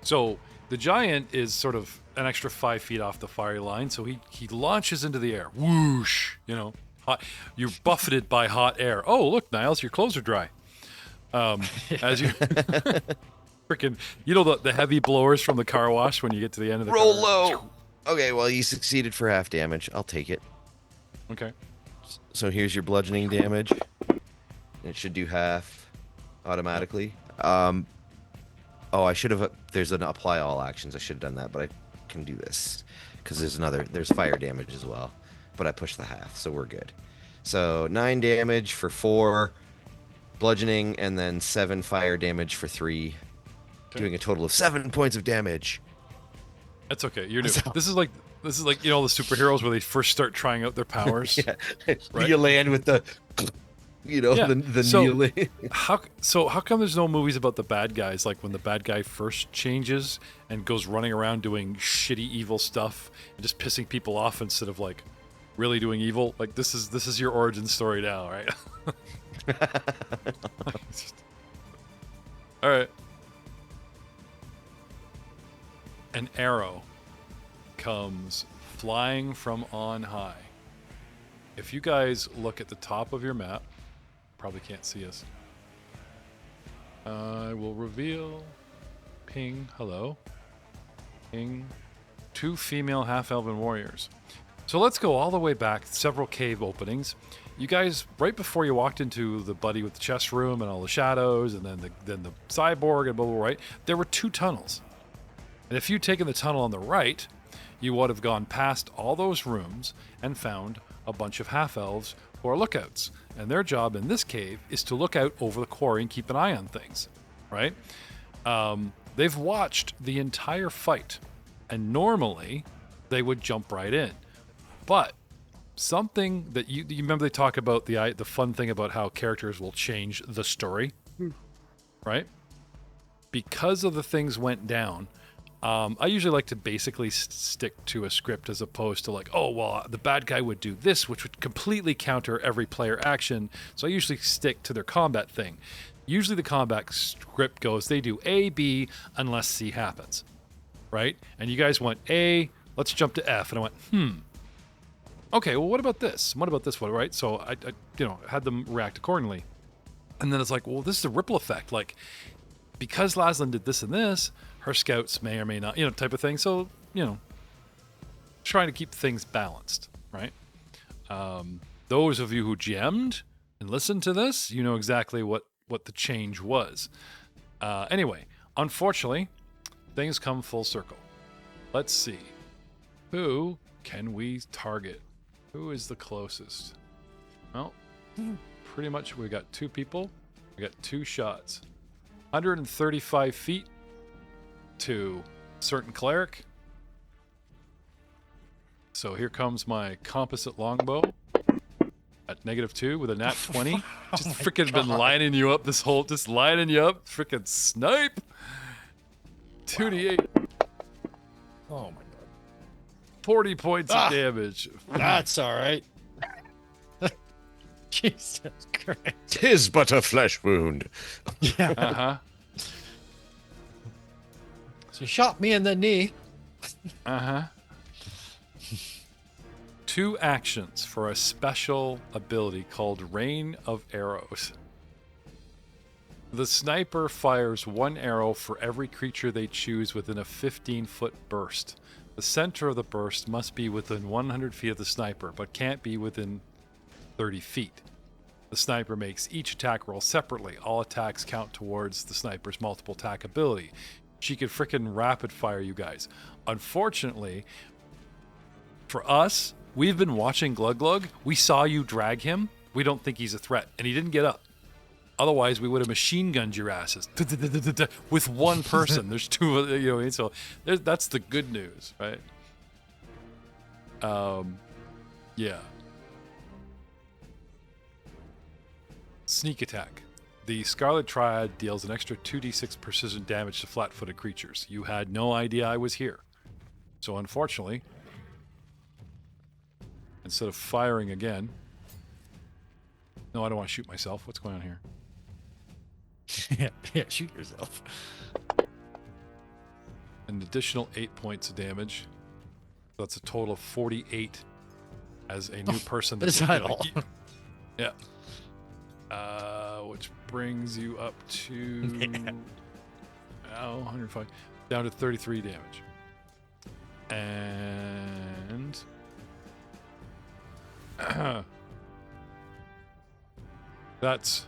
So the giant is sort of an extra 5 feet off the fiery line, so he launches into the air. Whoosh! You know, hot. You're buffeted by hot air. Oh, look, Niles, your clothes are dry. As you freaking, you know the heavy blowers from the car wash when you get to the end of the roll car. low. Okay, well you succeeded for half damage. I'll take it. Okay. So here's your bludgeoning damage. It should do half automatically. Oh, I should have. There's an apply all actions. I should have done that, but I can do this because there's fire damage as well. But I pushed the half, so we're good. So 9 damage for 4 bludgeoning, and then 7 fire damage for 3, doing a total of 7 points of damage. That's okay. You're new. This is like you know the superheroes where they first start trying out their powers. Yeah. Right? You land with the, the kneeling. How come there's no movies about the bad guys, like when the bad guy first changes and goes running around doing shitty evil stuff and just pissing people off instead of like really doing evil. Like this is your origin story now, right? All right. An arrow comes flying from on high. If you guys look at the top of your map, probably can't see us. I will reveal. Ping. Hello. Ping. 2 female half-elven warriors. So let's go all the way back, several cave openings. You guys, right before you walked into the buddy with the chest room and all the shadows, and then the cyborg and blah, blah, blah, right? There were 2 tunnels. And if you'd taken the tunnel on the right, you would have gone past all those rooms and found a bunch of half-elves who are lookouts. And their job in this cave is to look out over the quarry and keep an eye on things, right? They've watched the entire fight, and normally they would jump right in. But something that you remember, they talk about the fun thing about how characters will change the story, right? Because of the things went down, I usually like to basically stick to a script as opposed to like, oh, well, the bad guy would do this, which would completely counter every player action. So I usually stick to their combat thing. Usually the combat script goes, they do A, B, unless C happens, right? And you guys went A, let's jump to F. And I went, okay, well, what about this? What about this one, right? So I had them react accordingly. And then it's like, well, this is a ripple effect. Like, because Laslan did this and this, her scouts may or may not, type of thing. So, trying to keep things balanced, right? Those of you who GM'd and listened to this, you know exactly what the change was. Anyway, unfortunately, things come full circle. Let's see. Who can we target? Who is the closest? Well, pretty much we got 2 people. We got 2 shots. 135 feet to certain cleric. So here comes my composite longbow at -2 with a nat 20. Just freaking been lining you up this whole, just lining you up. Freaking snipe. 2d8. Oh my god. 40 points of damage. That's all right. Jesus Christ. 'Tis but a flesh wound. Yeah. Uh-huh. So you shot me in the knee. Uh-huh. 2 actions for a special ability called Rain of Arrows. The sniper fires 1 arrow for every creature they choose within a 15-foot burst. The center of the burst must be within 100 feet of the sniper, but can't be within 30 feet. The sniper makes each attack roll separately. All attacks count towards the sniper's multiple attack ability. She could frickin' rapid fire you guys. Unfortunately, for us, we've been watching Glug Glug. We saw you drag him. We don't think he's a threat, and he didn't get up. Otherwise, we would have machine gunned your asses with 1 person. There's 2, so that's the good news, right? Yeah. Sneak attack. The Scarlet Triad deals an extra 2d6 precision damage to flat-footed creatures. You had no idea I was here. So unfortunately, instead of firing again... No, I don't want to shoot myself. What's going on here? Yeah, shoot yourself. An additional 8 points of damage. That's a total of 48 as a new person. That's not all. Yeah. Which brings you up to 105, down to 33 damage. And that's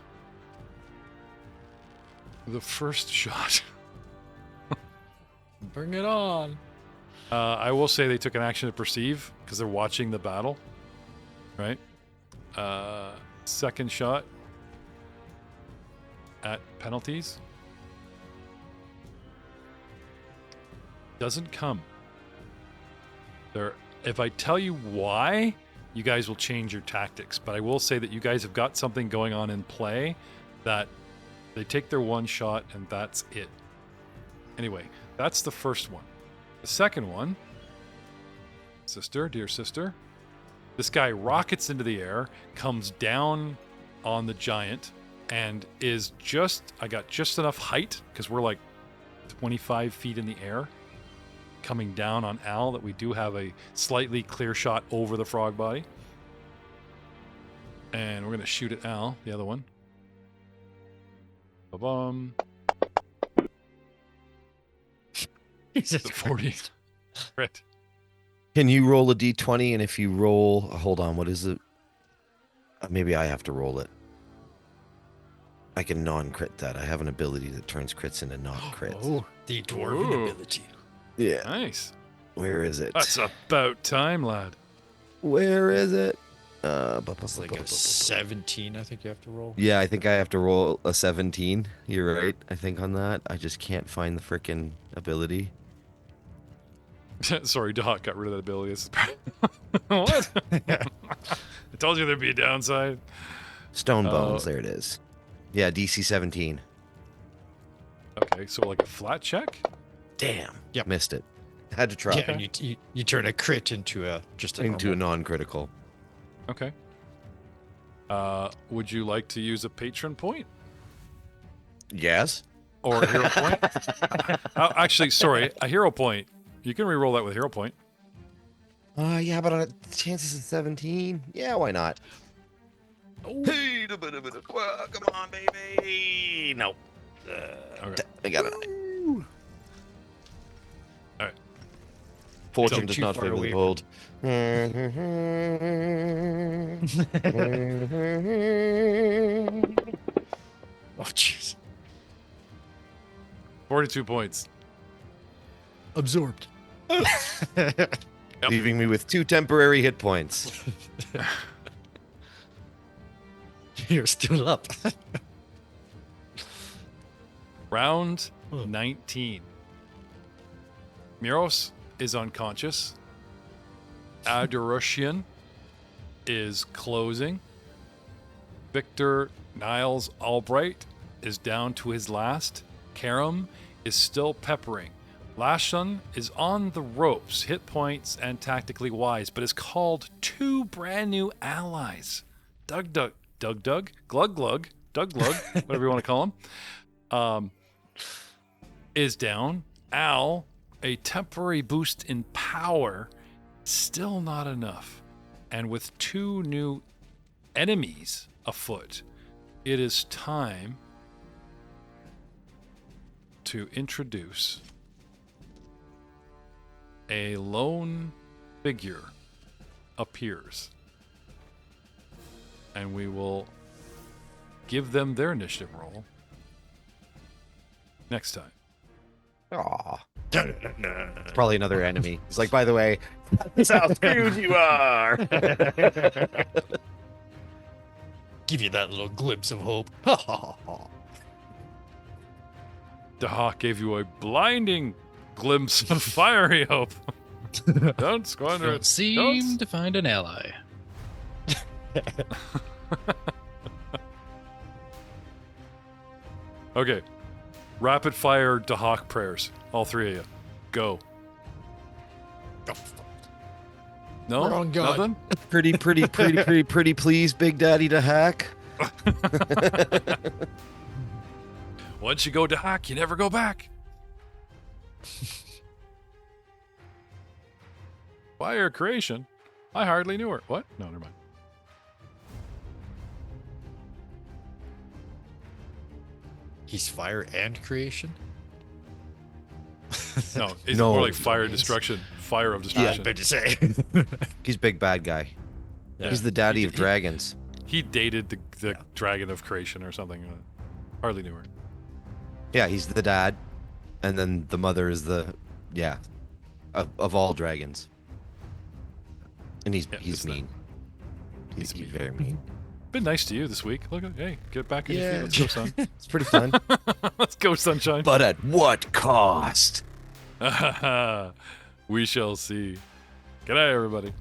the first shot. Bring it on. I will say they took an action to perceive because they're watching the battle, right? Second shot at penalties doesn't come. If I tell you why, you guys will change your tactics. But I will say that you guys have got something going on in play that they take their 1 shot and that's it. Anyway, that's the first one. The second one, sister, dear sister, This guy rockets into the air, comes down on the giant, and is I got just enough height, because we're like 25 feet in the air, coming down on Al, that we do have a slightly clear shot over the frog body. And we're going to shoot at Al, the other one. Ba-bum. Jesus. 40. Crit. Can you roll a d20? And if you roll, hold on, what is it? Maybe I have to roll it. I can non-crit that. I have an ability that turns crits into non-crits. Oh, the dwarven Ooh. ability. Yeah. Nice. Where is it? That's about time, lad. Where is it? It's like a 17, I think you have to roll. Yeah, I think I have to roll a 17. You're right, I think, on that. I just can't find the frickin' ability. Sorry, Doc got rid of that ability. What? I told you there'd be a downside. Stone Bones, there it is. Yeah, DC 17. Okay, so like a flat check? Damn. Yep. Missed it. Had to try. Yeah, and you turn a crit into a Into a normal. non-critical. Okay. Would you like to use a patron point? Yes. Or a hero point? Actually, sorry, a hero point. You can re-roll that with hero point. Yeah, but on a chances of 17? Yeah, why not? Hey, well, come on, baby. No. Okay. I got it. All right. Fortune Don't does too not far favor the away. bold. Oh, jeez. 42 points. Absorbed. Leaving me with 2 temporary hit points. You're still up. Round Oh. 19. Miros is unconscious. Adorushian is closing. Victor Niles Albright is down to his last. Karam is still peppering. Lashun is on the ropes, hit points and tactically wise, but has called 2 brand new allies. Glug Glug, whatever you want to call him, is down. Al, a temporary boost in power, still not enough. And with 2 new enemies afoot, it is time to introduce a lone figure appears. And we will give them their initiative roll next time. Aw. It's probably another enemy. It's like, by the way, that's how screwed you are. Give you that little glimpse of hope. Dahak gave you a blinding glimpse of fiery hope. Don't squander Don't it. seem to find an ally. Okay. Rapid fire Dahak prayers. All 3 of you. Go. No? We're on God. Nothing? Pretty please, Big Daddy to hack. Once you go Dahak, you never go back. Fire creation? I hardly knew her. What? No, never mind. He's fire and creation? No, it's No. more like fire destruction. Fire of destruction. Bad to say. He's big bad guy. Yeah. He's the daddy of dragons. He dated the dragon of creation or something. Hardly knew her. Yeah, he's the dad. And then the mother is the, of all dragons. And he's it's mean. He's mean. very mean. Been nice to you this week. Look, hey, get back on your feet. Let's go, son. It's pretty fun. Let's go, sunshine. But at what cost? We shall see. Good night, everybody.